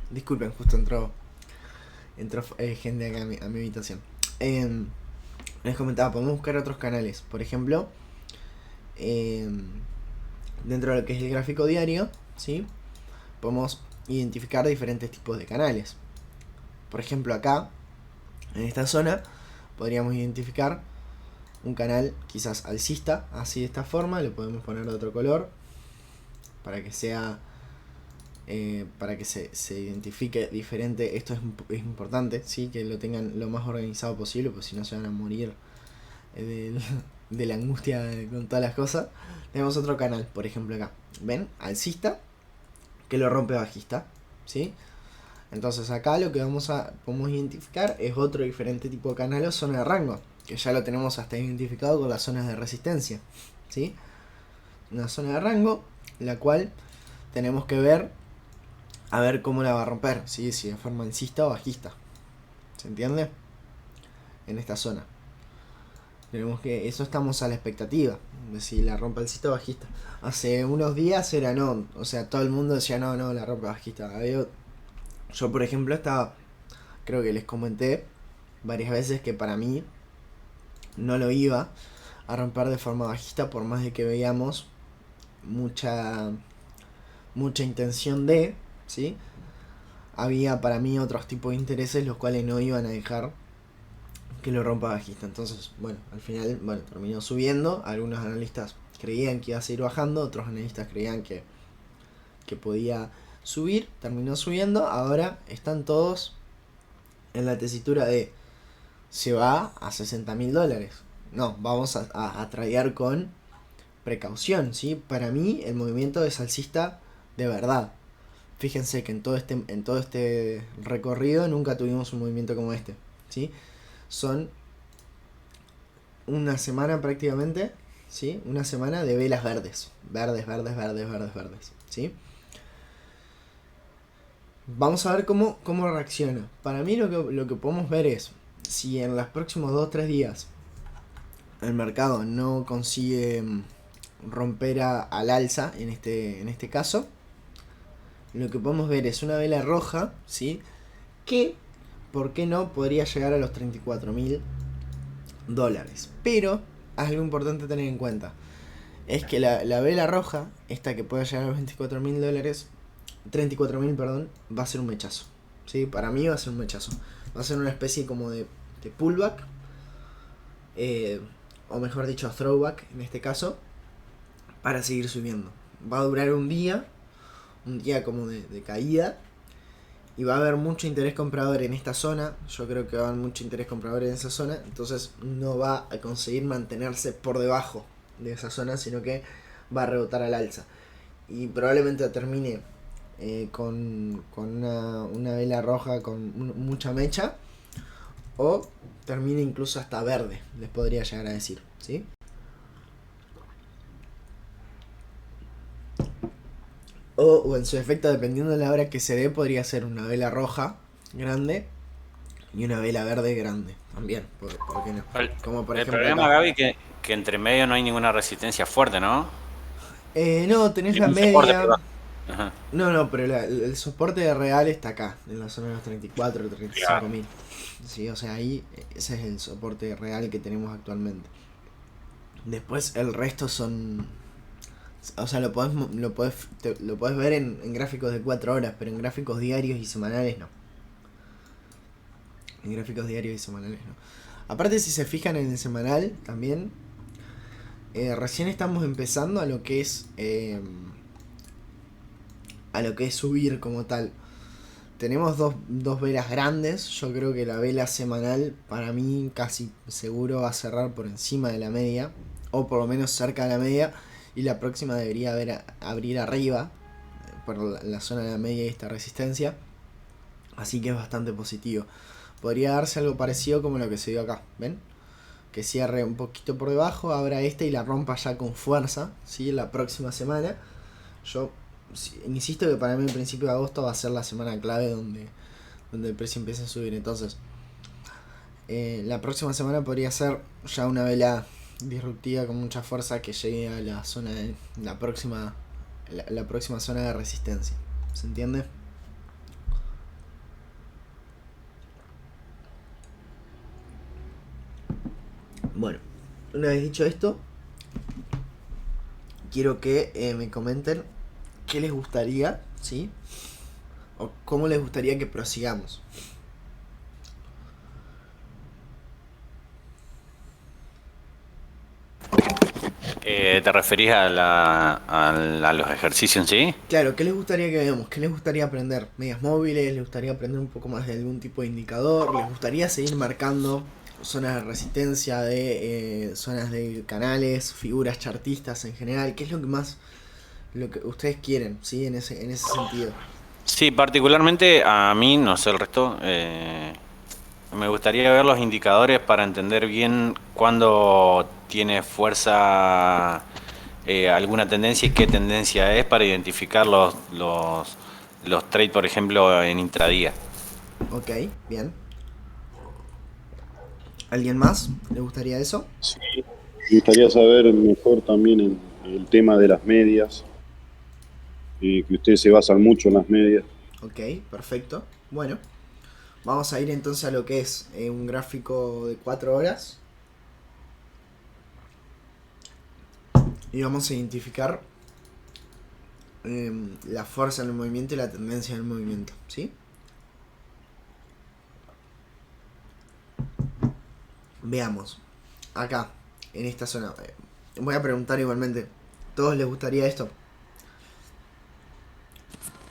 disculpen, justo entró gente acá a mi habitación. Les comentaba, podemos buscar otros canales. Por ejemplo, dentro de lo que es el gráfico diario, ¿sí? Podemos identificar diferentes tipos de canales. Por ejemplo, acá, en esta zona, podríamos identificar un canal quizás alcista, así de esta forma. Le podemos poner de otro color para que sea... para que se identifique diferente. Esto es importante, ¿sí? Que lo tengan lo más organizado posible, porque si no se van a morir de la angustia con todas las cosas. Tenemos otro canal, por ejemplo acá, ¿ven? Alcista, que lo rompe bajista, ¿sí? Entonces acá lo que podemos identificar es otro diferente tipo de canal o zona de rango, que ya lo tenemos hasta identificado con las zonas de resistencia, ¿sí? Una zona de rango, la cual tenemos que ver a ver cómo la va a romper, ¿sí? Si de forma alcista o bajista. ¿Se entiende? En esta zona. Tenemos que... Eso estamos a la expectativa. De si la rompe alcista o bajista. Hace unos días era no. O sea, todo el mundo decía no, la rompe bajista. Yo, por ejemplo, estaba... Creo que les comenté varias veces que para mí no lo iba a romper de forma bajista, por más de que veíamos mucha intención de... ¿sí? Había para mí otros tipos de intereses los cuales no iban a dejar que lo rompa bajista. Entonces, bueno, al final, bueno, terminó subiendo. Algunos analistas creían que iba a seguir bajando, otros analistas creían que podía subir, terminó subiendo. Ahora están todos en la tesitura de se va a $60.000. No, vamos a tradear con precaución, ¿sí? Para mí el movimiento es alcista de verdad. Fíjense que en todo este recorrido nunca tuvimos un movimiento como este, ¿sí? Son una semana prácticamente, ¿sí? Una semana de velas verdes, ¿sí? Vamos a ver cómo reacciona. Para mí lo que podemos ver es, si en los próximos 2-3 días el mercado no consigue romper al alza, en este caso, lo que podemos ver es una vela roja, ¿sí? Que, ¿por qué no? Podría llegar a los $34.000. Pero, algo importante a tener en cuenta, es que la vela roja, esta que puede llegar a los $34.000, perdón, va a ser un mechazo, ¿sí? Para mí va a ser un mechazo. Va a ser una especie como de pullback, o mejor dicho, throwback en este caso, para seguir subiendo. Va a durar un día como de caída, y va a haber mucho interés comprador en esta zona. Yo creo que va a haber mucho interés comprador en esa zona, entonces no va a conseguir mantenerse por debajo de esa zona, sino que va a rebotar al alza y probablemente termine con una vela roja con mucha mecha, o termine incluso hasta verde, les podría llegar a decir, ¿sí? O en su efecto, dependiendo de la hora que se dé, podría ser una vela roja grande y una vela verde grande también, ¿por qué no? Como por
el
ejemplo
problema,
acá.
Gaby, que entre medio no hay ninguna resistencia fuerte, ¿no?
No, tenés la
Un soporte
media.
que va. Ajá.
No, pero el soporte real está acá, en la zona de los 34 o 35 mil. Sí, o sea, ahí ese es el soporte real que tenemos actualmente. Después el resto son... O sea, lo podés ver en gráficos de 4 horas, pero en gráficos diarios y semanales no. Aparte, si se fijan en el semanal, también recién estamos empezando a lo que es subir como tal. Tenemos dos velas grandes. Yo creo que la vela semanal para mí casi seguro va a cerrar por encima de la media, o por lo menos cerca de la media, y la próxima debería abrir arriba por la zona de la media y esta resistencia. Así que es bastante positivo. Podría darse algo parecido como lo que se dio acá, ¿ven? Que cierre un poquito por debajo, abra esta y la rompa ya con fuerza, ¿sí? La próxima semana. Yo insisto que para mí el principio de agosto va a ser la semana clave donde el precio empiece a subir. Entonces, la próxima semana podría ser ya una vela disruptiva con mucha fuerza que llegue a la zona de la próxima zona de resistencia. ¿Se entiende? Bueno, una vez dicho esto, quiero que me comenten qué les gustaría, ¿sí? O cómo les gustaría que prosigamos.
¿Te referís a los ejercicios en sí?
Claro, ¿qué les gustaría que veamos? ¿Qué les gustaría aprender? ¿Medias móviles? ¿Les gustaría aprender un poco más de algún tipo de indicador? ¿Les gustaría seguir marcando zonas de resistencia, de zonas de canales, figuras chartistas en general? ¿Qué es lo que ustedes quieren, ¿sí? En ese sentido.
Sí, particularmente a mí, no sé el resto, me gustaría ver los indicadores para entender bien cuándo tiene fuerza alguna tendencia y qué tendencia es para identificar los trades, por ejemplo, en intradía.
Ok, bien. ¿Alguien más le gustaría eso?
Sí, me gustaría saber mejor también el tema de las medias, que ustedes se basan mucho en las medias.
Ok, perfecto. Bueno, vamos a ir entonces a lo que es un gráfico de 4 horas. Y vamos a identificar la fuerza en el movimiento y la tendencia en el movimiento, ¿sí? Veamos. Acá, en esta zona. Voy a preguntar igualmente. ¿Todos les gustaría esto?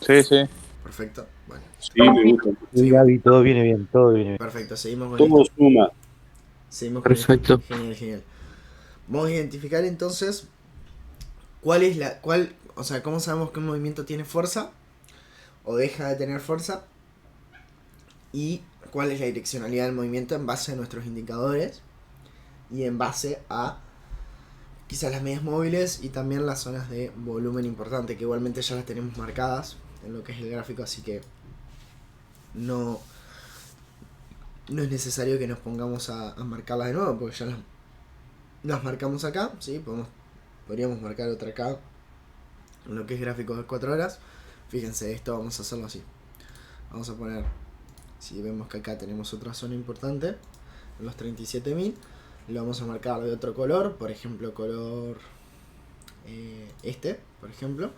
Sí, sí.
Perfecto. Bueno,
Sí, me gusta.
Sí, Gaby, todo viene bien, todo viene bien.
perfecto. Seguimos con
Todo
esto.
suma.
Seguimos con
Perfecto.
esto. Genial, genial. Vamos a identificar entonces o sea, cómo sabemos que un movimiento tiene fuerza o deja de tener fuerza, y cuál es la direccionalidad del movimiento en base a nuestros indicadores y en base a quizás las medias móviles y también las zonas de volumen importante, que igualmente ya las tenemos marcadas en lo que es el gráfico, así que no es necesario que nos pongamos a marcarlas de nuevo, porque ya las marcamos acá, ¿sí? Podríamos marcar otra acá en lo que es gráfico de 4 horas. Fíjense, esto vamos a hacerlo así. Vamos a poner, si vemos que acá tenemos otra zona importante, en los 37.000, lo vamos a marcar de otro color, por ejemplo color por ejemplo,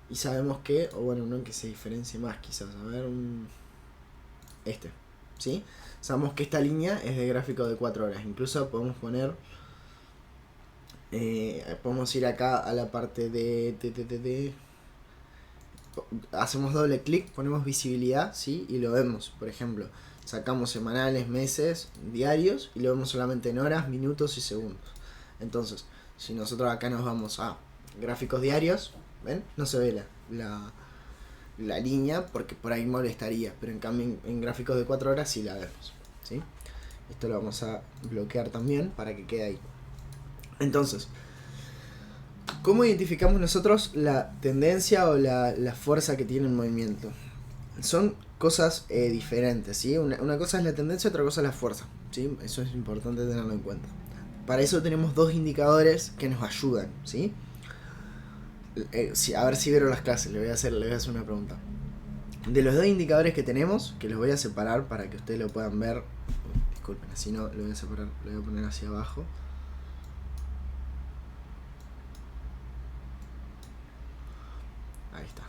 y sabemos que, o bueno, no que se diferencie más quizás, a ver, ¿sí? Sabemos que esta línea es de gráfico de 4 horas, incluso podemos poner, podemos ir acá a la parte de hacemos doble clic, ponemos visibilidad, ¿sí? Y lo vemos, por ejemplo, sacamos semanales, meses, diarios, y lo vemos solamente en horas, minutos y segundos. Entonces, si nosotros acá nos vamos a gráficos diarios, ¿ven? No se ve la línea porque por ahí molestaría, pero en cambio en gráficos de 4 horas sí la vemos, ¿sí? Esto lo vamos a bloquear también para que quede ahí. Entonces, ¿cómo identificamos nosotros la tendencia o la fuerza que tiene el movimiento? Son cosas diferentes, ¿sí? Una cosa es la tendencia, otra cosa es la fuerza, ¿sí? Eso es importante tenerlo en cuenta. Para eso tenemos dos indicadores que nos ayudan, ¿sí? A ver si vieron las clases, le voy a hacer una pregunta. De los dos indicadores que tenemos, que los voy a separar para que ustedes lo puedan ver. Disculpen, así no, lo voy a separar, lo voy a poner hacia abajo. Ahí está.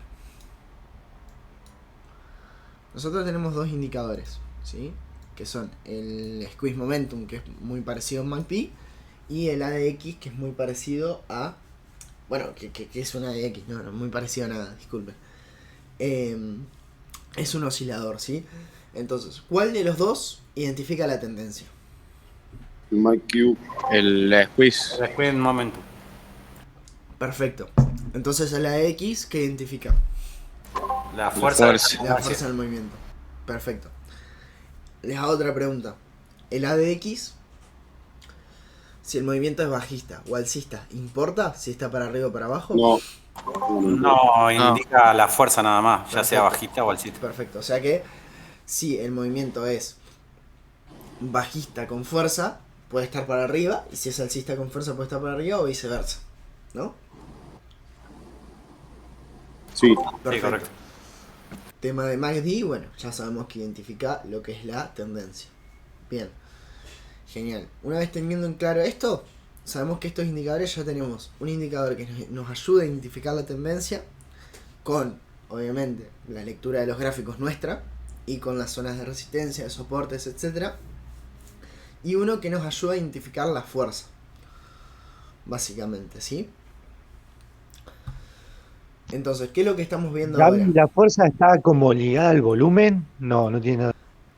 Nosotros tenemos dos indicadores, ¿sí? Que son el Squeeze Momentum, que es muy parecido a MACD, y el ADX, que es muy parecido a... Bueno, que es un ADX, no, muy parecido a nada, disculpen. Es un oscilador, ¿sí? Entonces, ¿cuál de los dos identifica la tendencia?
MyQ.
El squeeze.
Después en un momento.
Perfecto. Entonces el AX, ¿qué identifica?
La fuerza.
La fuerza del movimiento. Perfecto. Les hago otra pregunta. El ADX, si el movimiento es bajista o alcista, ¿importa si está para arriba o para abajo?
No.
No, indica la fuerza nada más, ya
Perfecto.
sea bajista o alcista.
Perfecto. O sea que si el movimiento es bajista con fuerza, puede estar para arriba, y si es alcista con fuerza, puede estar para arriba o viceversa. ¿No?
Sí.
Sí, correcto.
Tema de MACD, bueno, ya sabemos que identifica lo que es la tendencia. Bien. Genial. Una vez teniendo en claro esto, sabemos que estos indicadores ya tenemos un indicador que nos ayuda a identificar la tendencia con, obviamente, la lectura de los gráficos nuestra y con las zonas de resistencia, de soportes, etc. Y uno que nos ayuda a identificar la fuerza. Básicamente, ¿sí? Entonces, ¿qué es lo que estamos viendo
Gaby,
ahora?
¿la fuerza está como ligada al volumen? No, no tiene nada.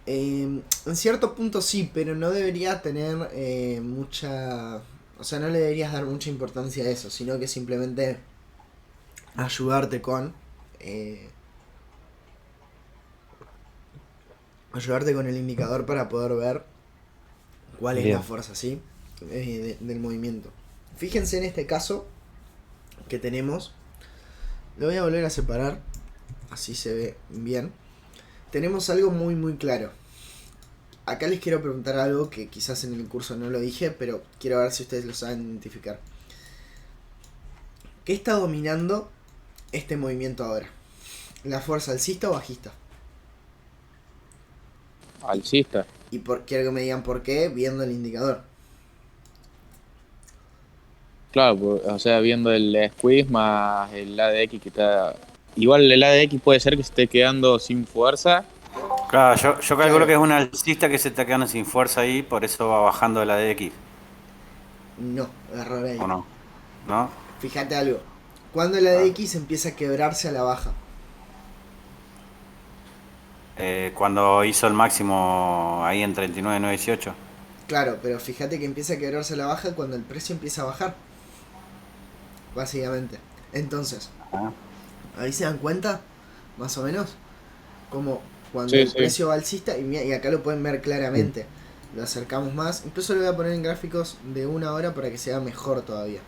En cierto punto sí, pero no debería tener mucha... O sea, no le deberías dar mucha importancia a eso, sino que simplemente ayudarte con... ayudarte con el indicador para poder ver cuál es
Bien.
la fuerza, ¿sí? Del movimiento. Fíjense en este caso que tenemos... Lo voy a volver a separar, así se ve bien. Tenemos algo muy muy claro. Acá les quiero preguntar algo que quizás en el curso no lo dije, pero quiero ver si ustedes lo saben identificar. ¿Qué está dominando este movimiento ahora? ¿La fuerza alcista o bajista?
Alcista.
Y quiero que me digan por qué viendo el indicador.
Claro, o sea, viendo el squeeze más el ADX que está... Igual el ADX puede ser que se esté quedando sin fuerza.
Claro, yo calculo
Claro.
que es un alcista que se está quedando sin fuerza ahí, por eso va bajando la DX,
No, error ahí.
¿o no? ¿No?
Fíjate algo. Cuando la DX empieza a quebrarse a la baja.
Cuando hizo el máximo ahí en 39,918.
Claro, pero fíjate que empieza a quebrarse a la baja cuando el precio empieza a bajar. Básicamente. Entonces,
Ah.
ahí se dan cuenta, más o menos, como cuando
Sí,
el
sí.
precio va alcista, y acá lo pueden ver claramente. Lo acercamos más. Incluso lo voy a poner en gráficos de 1 hora para que se vea mejor todavía.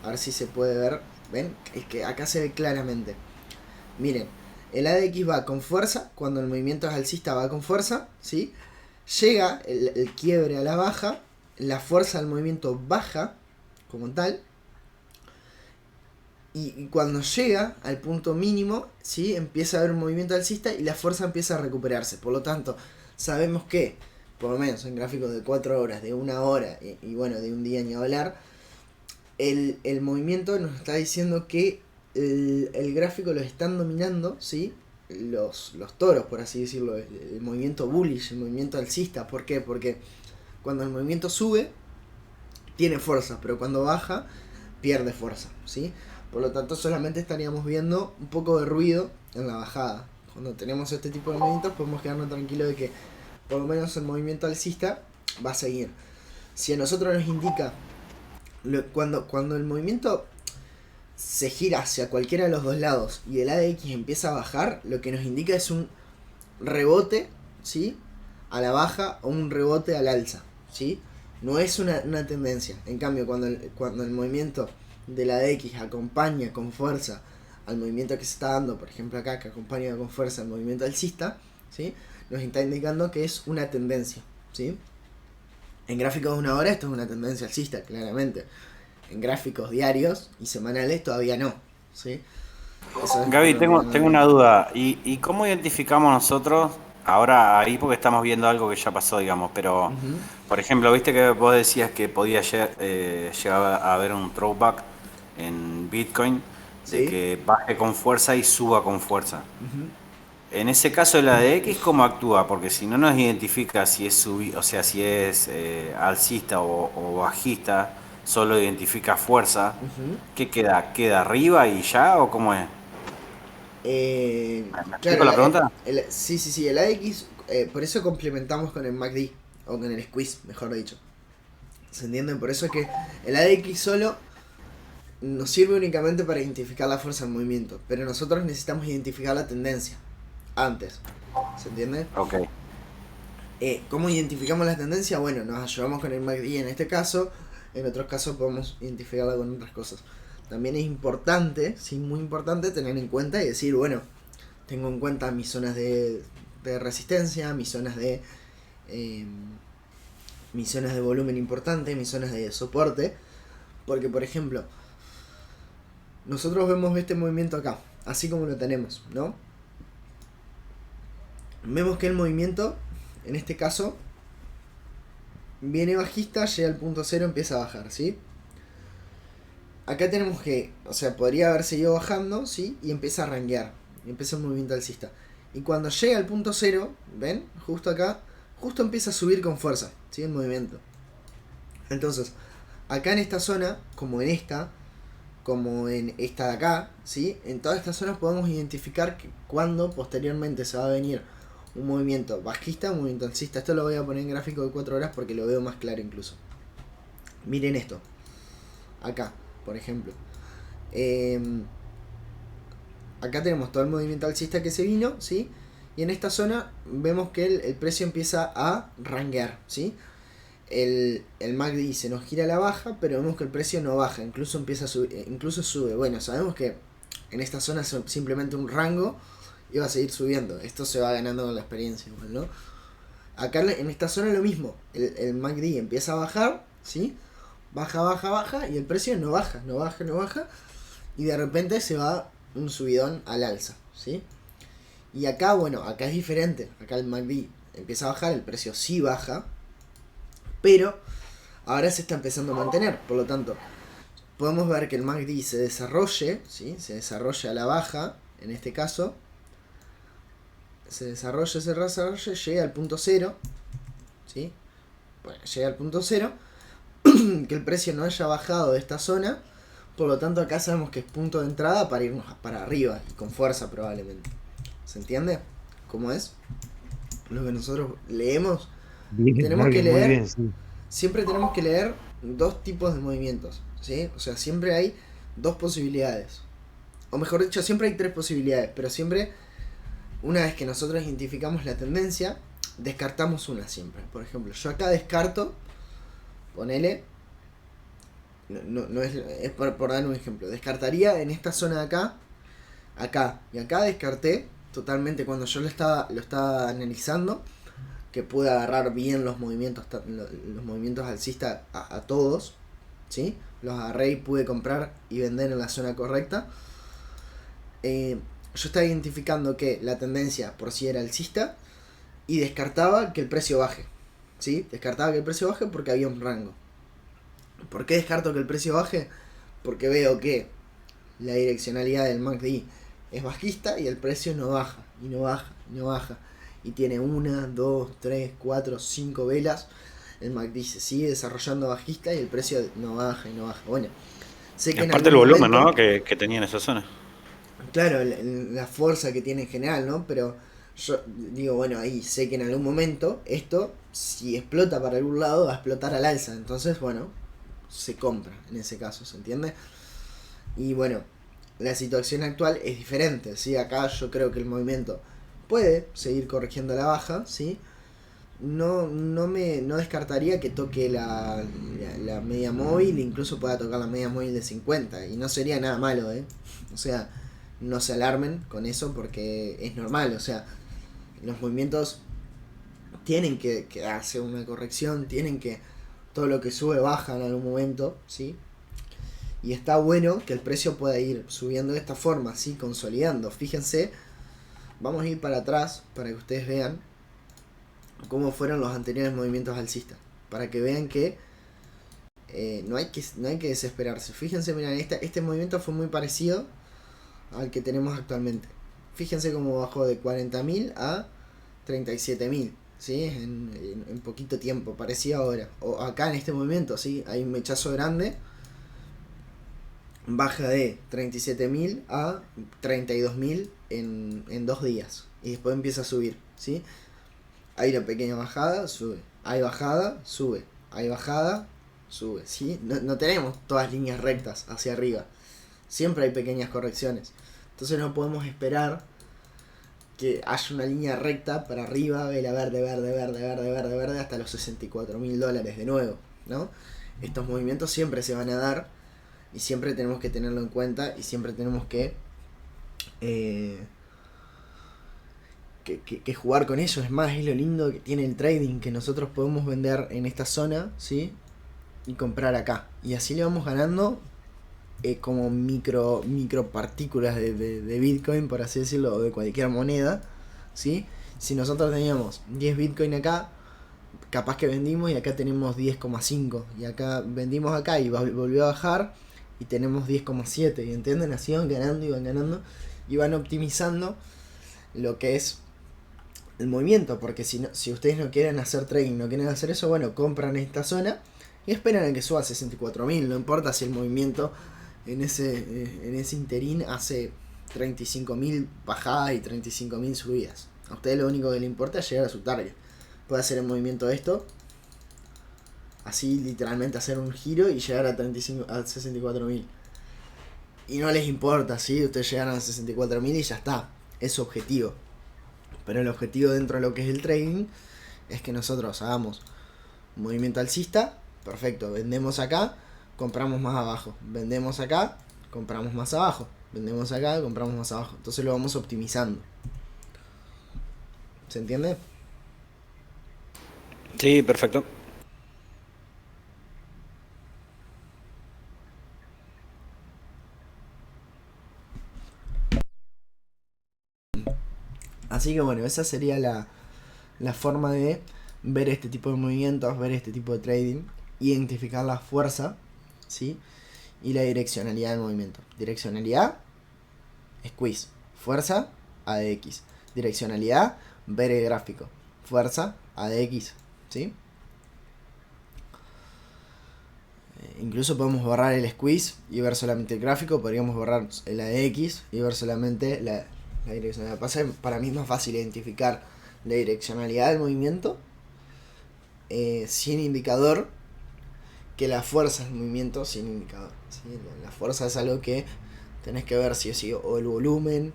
A ver si se puede ver. ¿Ven? Es que acá se ve claramente. Miren, el ADX va con fuerza. Cuando el movimiento es alcista va con fuerza, ¿sí? Llega el quiebre a la baja. La fuerza del movimiento baja como tal. Y cuando llega al punto mínimo, ¿sí? Empieza a haber un movimiento alcista y la fuerza empieza a recuperarse. Por lo tanto, sabemos que, por lo menos en gráficos de 4 horas, de 1 hora y bueno, de un día ni hablar, el movimiento nos está diciendo que el gráfico lo están dominando, ¿sí? Los toros, por así decirlo, el movimiento bullish, el movimiento alcista. ¿Por qué? Porque cuando el movimiento sube, tiene fuerza, pero cuando baja, pierde fuerza, ¿sí? Por lo tanto, solamente estaríamos viendo un poco de ruido en la bajada. Cuando tenemos este tipo de movimientos, podemos quedarnos tranquilos de que por lo menos el movimiento alcista va a seguir. Si a nosotros nos indica cuando el movimiento se gira hacia cualquiera de los dos lados y el ADX empieza a bajar, lo que nos indica es un rebote, ¿sí? A la baja o un rebote al alza, ¿sí? No es una tendencia. En cambio, cuando el movimiento de la ADX acompaña con fuerza al movimiento que se está dando, por ejemplo acá, que acompaña con fuerza al movimiento alcista, ¿sí? Nos está indicando que es una tendencia, ¿sí? En gráficos de 1 hora esto es una tendencia alcista, claramente. En gráficos diarios y semanales todavía no, ¿sí? Eso es
Gaby,
lo
tengo
que-
una duda. ¿Y cómo identificamos nosotros, ahora ahí porque estamos viendo algo que ya pasó, digamos, pero,
Ujú.
por ejemplo, viste que vos decías que podía llegar a haber un throwback en Bitcoin, de
Sí.
que baje con fuerza y suba con fuerza.
Ujú.
En ese caso la de X, ¿cómo actúa? Porque si no nos identifica si es o sea, si es alcista o bajista, solo identifica fuerza.
Ujú.
¿Qué queda? ¿Queda arriba y ya o cómo es? ¿Me
Claro,
explico la pregunta?
sí, sí, sí, el AX, por eso complementamos con el MACD, o con el squeeze, mejor dicho. ¿Se entienden? Por eso es que el AX solo nos sirve únicamente para identificar la fuerza del movimiento, pero nosotros necesitamos identificar la tendencia antes. ¿Se entiende?
Ok.
¿Cómo identificamos la tendencia? Bueno, nos ayudamos con el MACD en este caso, en otros casos podemos identificarla con otras cosas. También es importante, sí, muy importante tener en cuenta y decir, bueno, tengo en cuenta mis zonas de resistencia, eh, mis zonas de volumen importante, mis zonas de soporte, porque por ejemplo, nosotros vemos este movimiento acá, así como lo tenemos, ¿no? Vemos que el movimiento, en este caso, viene bajista, llega al punto cero, empieza a bajar, ¿sí? Acá tenemos que, o sea, podría haber seguido bajando, ¿sí? Y empieza a ranguear, y empieza el movimiento alcista. Y cuando llega al punto cero, ¿ven? Justo acá, justo empieza a subir con fuerza, ¿sí? El movimiento. Entonces, acá en esta zona, como en esta de acá, ¿sí? En todas estas zonas podemos identificar que cuando posteriormente se va a venir un movimiento bajista, un movimiento alcista. Esto lo voy a poner en gráfico de 4 horas porque lo veo más claro incluso. Miren esto. Acá, por ejemplo. Acá tenemos todo el movimiento alcista que se vino, ¿sí? Y en esta zona vemos que el precio empieza a ranguear, ¿sí? El MACD se nos gira a la baja, pero vemos que el precio no baja, incluso empieza a subir, incluso sube. Bueno, sabemos que en esta zona es simplemente un rango y va a seguir subiendo. Esto se va ganando con la experiencia, igual, ¿no? Acá en esta zona lo mismo, el MACD empieza a bajar, ¿sí? Baja, baja, baja, y el precio no baja, no baja, no baja, y de repente se va un subidón al alza, ¿sí? Y acá, bueno, acá es diferente, acá el MACD empieza a bajar, el precio sí baja, pero ahora se está empezando a mantener, por lo tanto, podemos ver que el MACD se desarrolle, ¿sí? Se desarrolla a la baja, en este caso, se desarrolla, llega al punto cero, ¿sí? Bueno, llega al punto cero, que el precio no haya bajado de esta zona, por lo tanto acá sabemos que es punto de entrada para irnos para arriba, y con fuerza probablemente. ¿Se entiende? ¿Cómo es? Lo que nosotros leemos,
Bien,
tenemos que
muy
leer,
bien, sí.
siempre tenemos que leer dos tipos de movimientos, ¿sí? O sea, siempre hay dos posibilidades. O mejor dicho, siempre hay tres posibilidades, pero siempre, una vez que nosotros identificamos la tendencia, descartamos una siempre. Por ejemplo, yo acá descarto, ponele, no es por dar un ejemplo, descartaría en esta zona de acá y acá descarté totalmente cuando yo lo estaba analizando, que pude agarrar bien los movimientos alcistas a todos, ¿sí? Los agarré y pude comprar y vender en la zona correcta. Yo estaba identificando que la tendencia por sí era alcista y descartaba que el precio baje, ¿sí? Descartaba que el precio baje porque había un rango. ¿Por qué descarto que el precio baje? Porque veo que la direccionalidad del MACD es bajista y el precio no baja, y no baja, y no baja. Y tiene 1, 2, 3, 4, 5 velas. El MACD se sigue desarrollando bajista y el precio no baja y no baja. Bueno, sé que en
Aparte el
algún
volumen,
momento,
¿no? Que tenía en esa zona.
claro, la fuerza que tiene en general, ¿no? Pero yo digo, bueno, ahí sé que en algún momento esto, si explota para algún lado, va a explotar al alza. Entonces, bueno, se compra en ese caso, ¿se entiende? Y bueno, la situación actual es diferente, ¿sí? Acá yo creo que el movimiento puede seguir corrigiendo a la baja, ¿sí? No descartaría que toque la media móvil, incluso pueda tocar la media móvil de 50, y no sería nada malo, ¿eh? O sea, no se alarmen con eso porque es normal, o sea, los movimientos tienen que darse una corrección, tienen que, todo lo que sube baja en algún momento, ¿sí? Y está bueno que el precio pueda ir subiendo de esta forma, ¿sí? Consolidando. Fíjense, vamos a ir para atrás para que ustedes vean cómo fueron los anteriores movimientos alcistas. Para que vean que no hay que desesperarse. Fíjense, miren, este movimiento fue muy parecido al que tenemos actualmente. fíjense cómo bajó de 40.000 a 37.000, ¿sí? En poquito tiempo, parecía ahora. O acá en este movimiento, ¿sí? Hay un mechazo grande. Baja de 37.000 a 32.000 en 2 días. Y después empieza a subir, ¿sí? Hay una pequeña bajada, sube. Hay bajada, sube. Hay bajada, sube, ¿sí? No tenemos todas líneas rectas hacia arriba. Siempre hay pequeñas correcciones. Entonces no podemos esperar que haya una línea recta para arriba, vela verde, verde, verde, verde, verde, verde, hasta los $64.000 de nuevo, ¿no? Estos movimientos siempre se van a dar y siempre tenemos que tenerlo en cuenta y siempre tenemos que jugar con ellos. Es más, es lo lindo que tiene el trading, que nosotros podemos vender en esta zona, ¿sí? Y comprar acá. Y así le vamos ganando como micro partículas de Bitcoin, por así decirlo, o de cualquier moneda, ¿sí? Si nosotros teníamos 10 Bitcoin acá, capaz que vendimos y acá tenemos 10,5. Y acá vendimos acá y volvió a bajar y tenemos 10,7. ¿Y entienden? Así van ganando y van ganando y van optimizando lo que es el movimiento. Porque si ustedes no quieren hacer trading, no quieren hacer eso, bueno, compran esta zona y esperan a que suba a 64.000. No importa si el movimiento en ese interín hace 35.000 bajadas y 35.000 subidas. A ustedes lo único que le importa es llegar a su target. Puede hacer el movimiento de esto, así literalmente hacer un giro y llegar a 64.000. Y no les importa, ¿sí? Ustedes llegan a 64.000 y ya está. Es su objetivo. Pero el objetivo dentro de lo que es el trading es que nosotros hagamos un movimiento alcista. Perfecto, vendemos acá, compramos más abajo. Vendemos acá, compramos más abajo. Vendemos acá, compramos más abajo. Entonces lo vamos optimizando. ¿Se entiende?
Sí, perfecto.
Así que bueno, esa sería la forma de ver este tipo de movimientos, ver este tipo de trading, identificar la fuerza, ¿sí? Y la direccionalidad del movimiento. Direccionalidad, squeeze. Fuerza, ADX. Direccionalidad, ver el gráfico. Fuerza, ADX, ¿sí? Incluso podemos borrar el squeeze y ver solamente el gráfico. Podríamos borrar el ADX y ver solamente la direccionalidad. Para mí es más fácil identificar la direccionalidad del movimiento sin indicador que la fuerza del movimiento sin indicador, ¿sí? La fuerza es algo que tenés que ver sí o sí, o el volumen,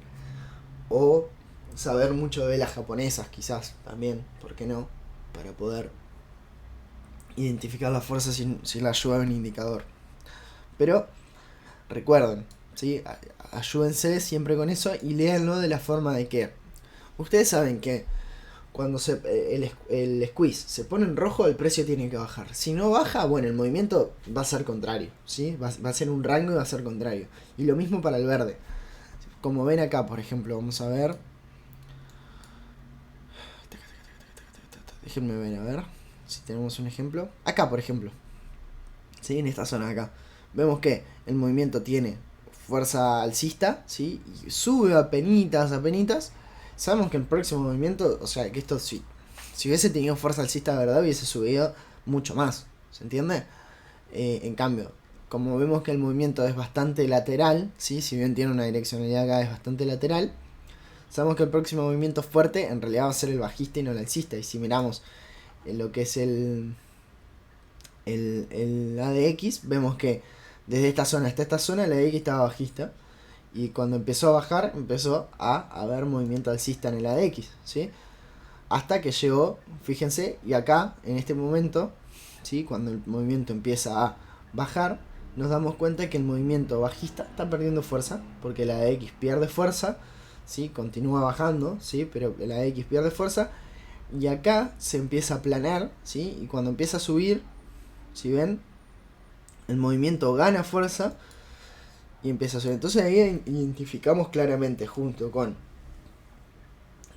o saber mucho de velas japonesas quizás también, ¿por qué no? Para poder identificar la fuerza sin la ayuda de un indicador. Pero recuerden, ¿sí? Ayúdense siempre con eso y léanlo de la forma de que ustedes saben que cuando el squeeze se pone en rojo, el precio tiene que bajar. Si no baja, bueno, el movimiento va a ser contrario, ¿sí? Va a ser un rango y va a ser contrario. Y lo mismo para el verde. Como ven acá, por ejemplo, vamos a ver. Déjenme ver, a ver si tenemos un ejemplo. Acá, por ejemplo, ¿sí? En esta zona de acá. Vemos que el movimiento tiene fuerza alcista, ¿sí? Y sube apenitas. Sabemos que el próximo movimiento, o sea, que esto si hubiese tenido fuerza alcista de verdad, hubiese subido mucho más, ¿se entiende? En cambio, como vemos que el movimiento es bastante lateral, ¿sí? Si bien tiene una direccionalidad acá, es bastante lateral, sabemos que el próximo movimiento fuerte en realidad va a ser el bajista y no el alcista. Y si miramos en lo que es el ADX, vemos que desde esta zona hasta esta zona el ADX estaba bajista. Y cuando empezó a bajar, empezó a haber movimiento alcista en el ADX, ¿sí? Hasta que llegó, fíjense, y acá, en este momento, ¿sí? Cuando el movimiento empieza a bajar, nos damos cuenta que el movimiento bajista está perdiendo fuerza, porque el ADX pierde fuerza, ¿sí? Continúa bajando, ¿sí? Pero el ADX pierde fuerza, y acá se empieza a aplanar, ¿sí? Y cuando empieza a subir, si ven, el movimiento gana fuerza, y empieza a subir. Entonces ahí identificamos claramente, junto con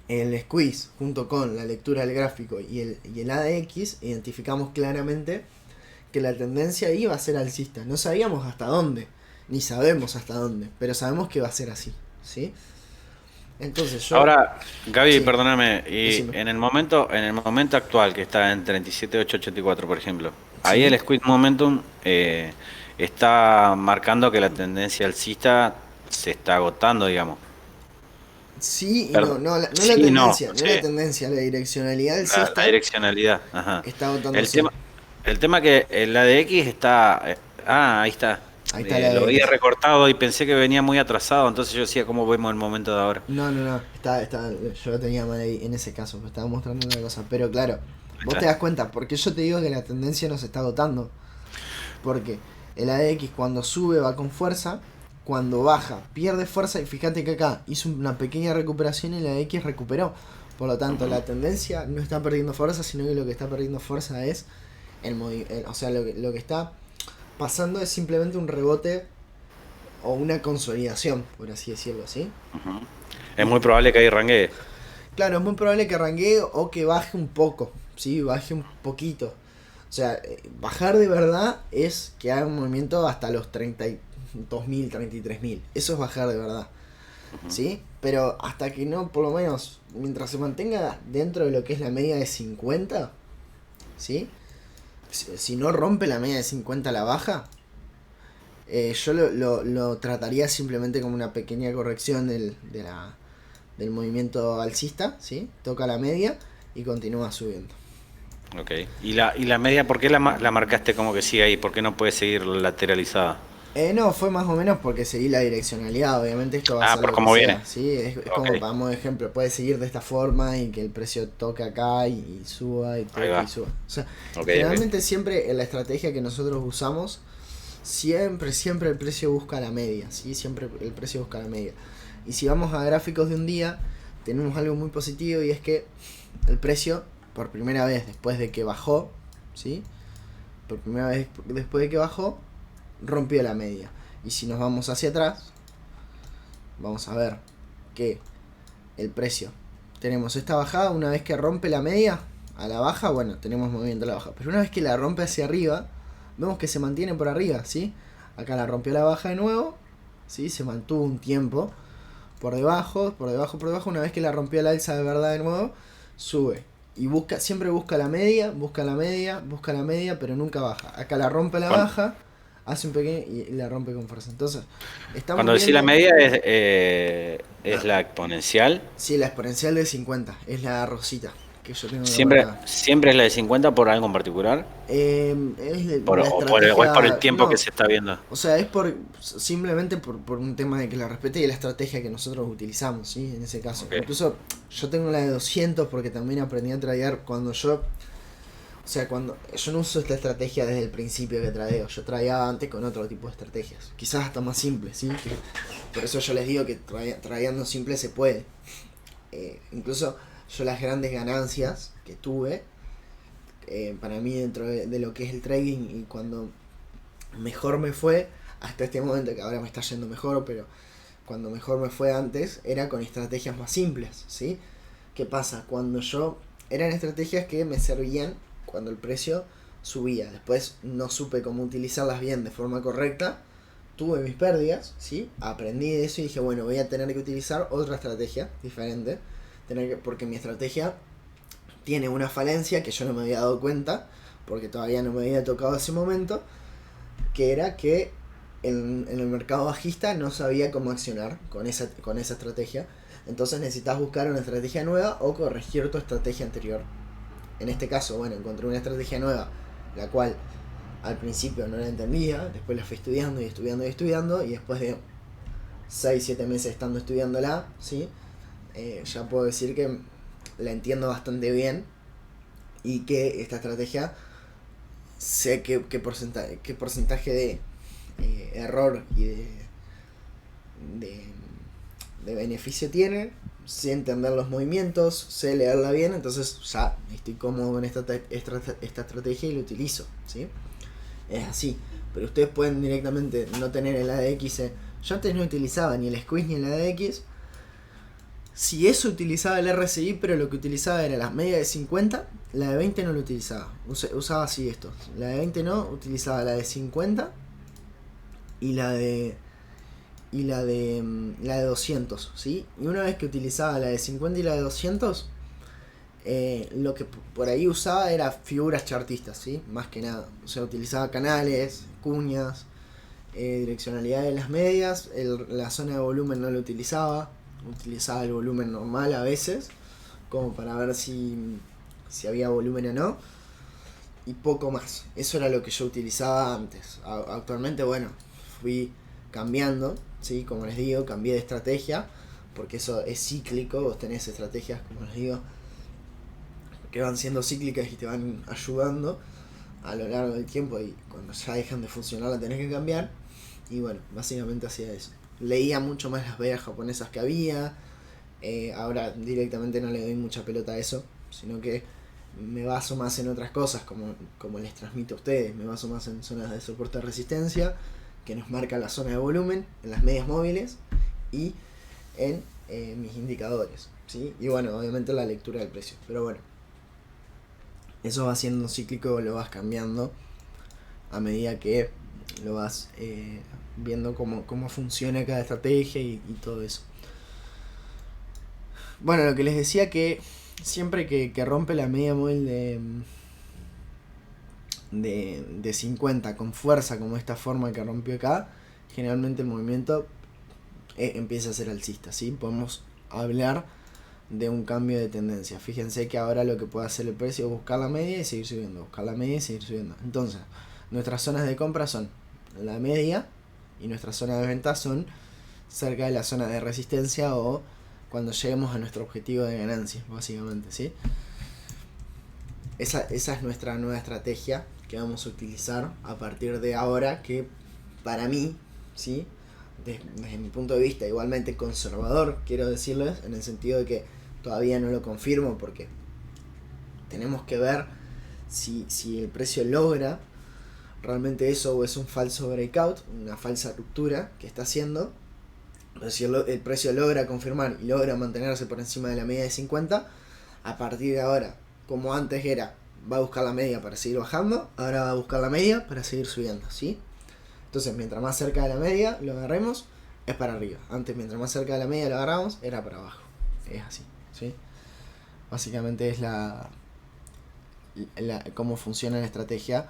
el squeeze, junto con la lectura del gráfico y el ADX, identificamos claramente que la tendencia ahí va a ser alcista. No sabíamos hasta dónde, ni sabemos hasta dónde, pero sabemos que va a ser así, ¿sí? Entonces yo...
Ahora, Gaby,
Sí,
perdóname, y
decime.
en el momento actual que está en 37.884, por ejemplo, ahí
Sí.
el Squid Momentum está marcando que la tendencia alcista se está agotando, digamos.
Sí y no,
Perdón.
no la
Sí, y no,
tendencia, no
sí,
la tendencia, la direccionalidad
la
alcista
direccionalidad, ajá.
está agotando,
El
sí.
tema, el tema que el ADX está, ahí está.
Ahí está la
Lo
de
veía
X.
recortado y pensé que venía muy atrasado, entonces yo decía, ¿cómo vemos el momento de ahora?
No, yo lo tenía mal ahí en ese caso, me estaba mostrando una cosa. Pero claro,
Ahí
vos te
está.
das cuenta, porque yo te digo que la tendencia no se está agotando. Porque el ADX cuando sube va con fuerza, cuando baja pierde fuerza y fíjate que acá hizo una pequeña recuperación y el ADX recuperó. Por lo tanto,
Ujú.
la tendencia no está perdiendo fuerza, sino que lo que está perdiendo fuerza es o sea, lo que está pasando es simplemente un rebote o una consolidación, por así decirlo, ¿sí?
Ujú. Es muy probable que ahí ranguee.
Claro, es muy probable que arranque o que baje un poco, ¿sí? Baje un poquito. O sea, bajar de verdad es que haga un movimiento hasta los 32.000, 33.000. Eso es bajar de verdad, ¿sí? Pero hasta que no, por lo menos, mientras se mantenga dentro de lo que es la media de 50, ¿sí? Si no rompe la media de 50 a la baja, yo lo trataría simplemente como una pequeña corrección del movimiento alcista, ¿sí? Toca la media y continúa subiendo.
Ok. Y la media, ¿por qué la marcaste como que sigue ahí? ¿Por qué no puede seguir lateralizada?
No, fue más o menos porque seguí la direccionalidad, obviamente esto va a
Ah,
ser
por
lo que
cómo viene.
sea, ¿sí? Es
Ok,
como, para ejemplo, puede seguir de esta forma y que el precio toque acá y suba y
ahí
toque
va.
y suba. O sea,
Ok, ok.
generalmente siempre en la estrategia que nosotros usamos, siempre el precio busca la media, ¿sí? Siempre el precio busca la media. Y si vamos a gráficos de un día, tenemos algo muy positivo y es que el precio, por primera vez después de que bajó, ¿sí? Por primera vez después de que bajó, rompió la media. Y si nos vamos hacia atrás, vamos a ver que el precio, tenemos esta bajada, una vez que rompe la media a la baja, bueno, tenemos movimiento a la baja. Pero una vez que la rompe hacia arriba, vemos que se mantiene por arriba, ¿sí? Acá la rompió a la baja de nuevo, ¿sí? Se mantuvo un tiempo por debajo, una vez que la rompió al alza de verdad de nuevo, sube. Y siempre busca la media, pero nunca baja. Acá la rompe a la
Cuando,
baja, hace un pequeño y la rompe con fuerza. Entonces, estamos
cuando decís la
viendo...
media es
La,
la exponencial.
sí, la exponencial de 50, es la rosita que yo tengo acá
Siempre,
marcada.
siempre es la de 50 por algo en particular.
La
O es por el
estrategia,
tiempo que
no,
se está viendo.
o sea, es simplemente por un tema de que la respete y la estrategia que nosotros utilizamos, ¿sí? En ese caso.
Ok.
Incluso yo tengo la de 200 porque también aprendí a tradear cuando yo no uso esta estrategia desde el principio que tradeo, yo tradeaba antes con otro tipo de estrategias, quizás hasta más simples, ¿sí? Por eso yo les digo que tradeando simple se puede. Incluso yo las grandes ganancias que tuve, para mí dentro de lo que es el trading y cuando mejor me fue, hasta este momento que ahora me está yendo mejor, pero cuando mejor me fue antes, era con estrategias más simples, ¿sí? ¿Qué pasa? Eran estrategias que me servían cuando el precio subía. Después no supe cómo utilizarlas bien de forma correcta. Tuve mis pérdidas, ¿sí? Aprendí de eso y dije, bueno, voy a tener que utilizar otra estrategia diferente. Porque mi estrategia tiene una falencia que yo no me había dado cuenta, porque todavía no me había tocado ese momento, que era que en el mercado bajista no sabía cómo accionar con esa estrategia. Entonces necesitas buscar una estrategia nueva o corregir tu estrategia anterior. En este caso, bueno, encontré una estrategia nueva, la cual al principio no la entendía, después la fui estudiando y después de 6-7 meses estando estudiándola, ¿sí? Ya puedo decir que la entiendo bastante bien y que esta estrategia sé qué porcentaje de error y de, de beneficio tiene, sé entender los movimientos, sé leerla bien, entonces ya estoy cómodo con esta estrategia y lo utilizo, ¿sí? Es así, pero ustedes pueden directamente no tener el ADX. Yo antes no utilizaba ni el squeeze ni el ADX. Si eso utilizaba el RSI, pero lo que utilizaba era las medias de 50, la de 20 no lo utilizaba. Usaba así esto. La de 20 no, utilizaba la de 50 y la de y la de 200, ¿sí? Y una vez que utilizaba la de 50 y la de 200, lo que por ahí usaba era figuras chartistas, ¿sí? Más que nada. O sea, utilizaba canales, cuñas, direccionalidad de las medias, la zona de volumen no lo utilizaba el volumen normal a veces, como para ver si había volumen o no, y poco más. Eso era lo que yo utilizaba antes. Actualmente, bueno, fui cambiando, ¿sí? Como les digo, cambié de estrategia, porque eso es cíclico. Vos tenés estrategias, como les digo, que van siendo cíclicas y te van ayudando a lo largo del tiempo, y cuando ya dejan de funcionar la tenés que cambiar. Y bueno, básicamente hacía eso. Leía mucho más las velas japonesas que había. Ahora directamente no le doy mucha pelota a eso, sino que me baso más en otras cosas, como les transmito a ustedes. Me baso más en zonas de soporte de resistencia, que nos marca la zona de volumen, en las medias móviles y en mis indicadores, ¿sí? Y bueno, obviamente la lectura del precio. Pero bueno, eso va siendo cíclico, lo vas cambiando a medida que lo vas viendo cómo funciona cada estrategia y todo eso. Bueno, lo que les decía, que siempre que rompe la media móvil de 50 con fuerza, como esta forma que rompió acá, generalmente el movimiento empieza a ser alcista, ¿sí? Podemos hablar de un cambio de tendencia. Fíjense que ahora lo que puede hacer el precio es buscar la media y seguir subiendo, buscar la media y seguir subiendo. Entonces, nuestras zonas de compra son la media y nuestras zonas de venta son cerca de la zona de resistencia o cuando lleguemos a nuestro objetivo de ganancia, básicamente, ¿sí? Esa es nuestra nueva estrategia que vamos a utilizar a partir de ahora, que para mí, ¿sí? Desde mi punto de vista, igualmente conservador, quiero decirles, en el sentido de que todavía no lo confirmo, porque tenemos que ver si el precio logra realmente eso, o es un falso breakout, una falsa ruptura que está haciendo. Pero si el precio logra confirmar y logra mantenerse por encima de la media de 50, a partir de ahora, como antes era, va a buscar la media para seguir bajando, ahora va a buscar la media para seguir subiendo, ¿sí? Entonces, mientras más cerca de la media lo agarremos, es para arriba. Antes, mientras más cerca de la media lo agarramos, era para abajo. Es así, ¿sí? Básicamente es cómo funciona la estrategia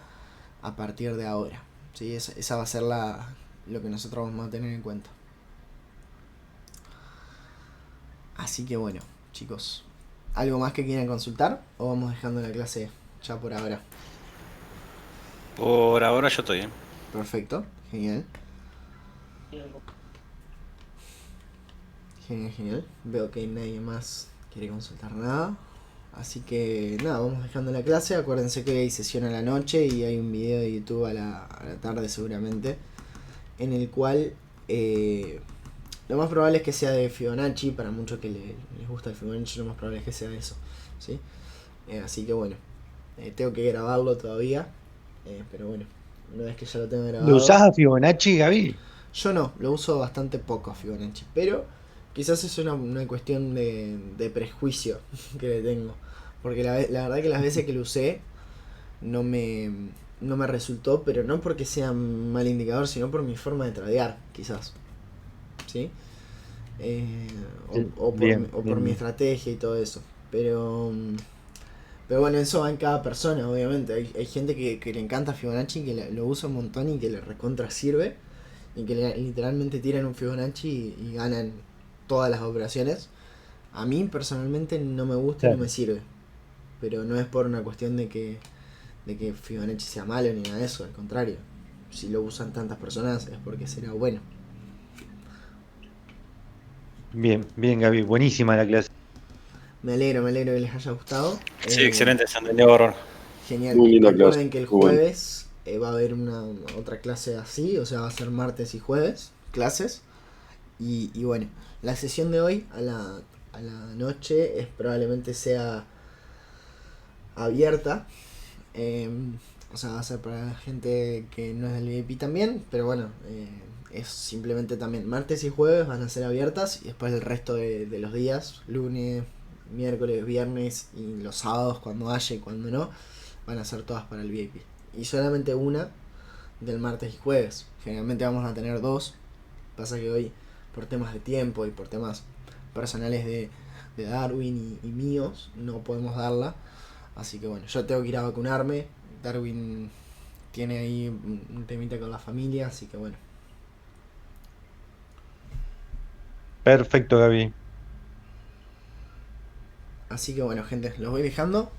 a partir de ahora, ¿sí? Esa va a ser lo que nosotros vamos a tener en cuenta. Así que bueno, chicos, ¿algo más que quieran consultar o vamos dejando la clase ya por ahora?
Por ahora yo estoy, ¿eh?
Perfecto, genial. Genial. Veo que nadie más quiere consultar nada. Así que nada, vamos dejando la clase. Acuérdense que hoy hay sesión a la noche y hay un video de YouTube a la tarde seguramente, en el cual lo más probable es que sea de Fibonacci. Para muchos que les gusta el Fibonacci, lo más probable es que sea eso, ¿sí? Así que bueno, tengo que grabarlo todavía, pero bueno, una vez que ya lo tengo grabado...
¿Lo usás a Fibonacci, Gaby?
Yo no, lo uso bastante poco a Fibonacci, pero quizás es una cuestión de prejuicio que le tengo, porque la verdad que las veces que lo usé no me resultó, pero no porque sea un mal indicador, sino por mi forma de tradear, quizás, ¿sí? O por mi estrategia y todo eso, pero bueno, eso va en cada persona, obviamente. Hay gente que le encanta Fibonacci, que lo usa un montón y que le recontra sirve, y que literalmente tiran un Fibonacci y ganan todas las operaciones. A mí personalmente no me gusta y no me sirve, pero no es por una cuestión de que Fibonacci sea malo ni nada de eso, al contrario. Si lo usan tantas personas es porque será bueno.
Bien, bien, Gaby, buenísima la clase.
Me alegro que les haya gustado.
Sí, excelente, se entendió horror.
Genial.
Muy linda
Recuerden
clase,
que el
muy buena.
jueves va a haber otra clase así, o sea, va a ser martes y jueves clases. Y bueno, la sesión de hoy a la noche probablemente sea abierta. O sea, va a ser para la gente que no es del VIP también, pero bueno, es simplemente también martes y jueves van a ser abiertas, y después el resto de los días, lunes, miércoles, viernes y los sábados, cuando haya y cuando no, van a ser todas para el VIP. Y solamente una del martes y jueves. Generalmente vamos a tener dos, Pasa que hoy, por temas de tiempo y por temas personales de Darwin y míos, no podemos darla. Así que bueno, yo tengo que ir a vacunarme. Darwin tiene ahí un temita con la familia, así que bueno.
Perfecto, Gaby.
Así que bueno, gente, los voy dejando.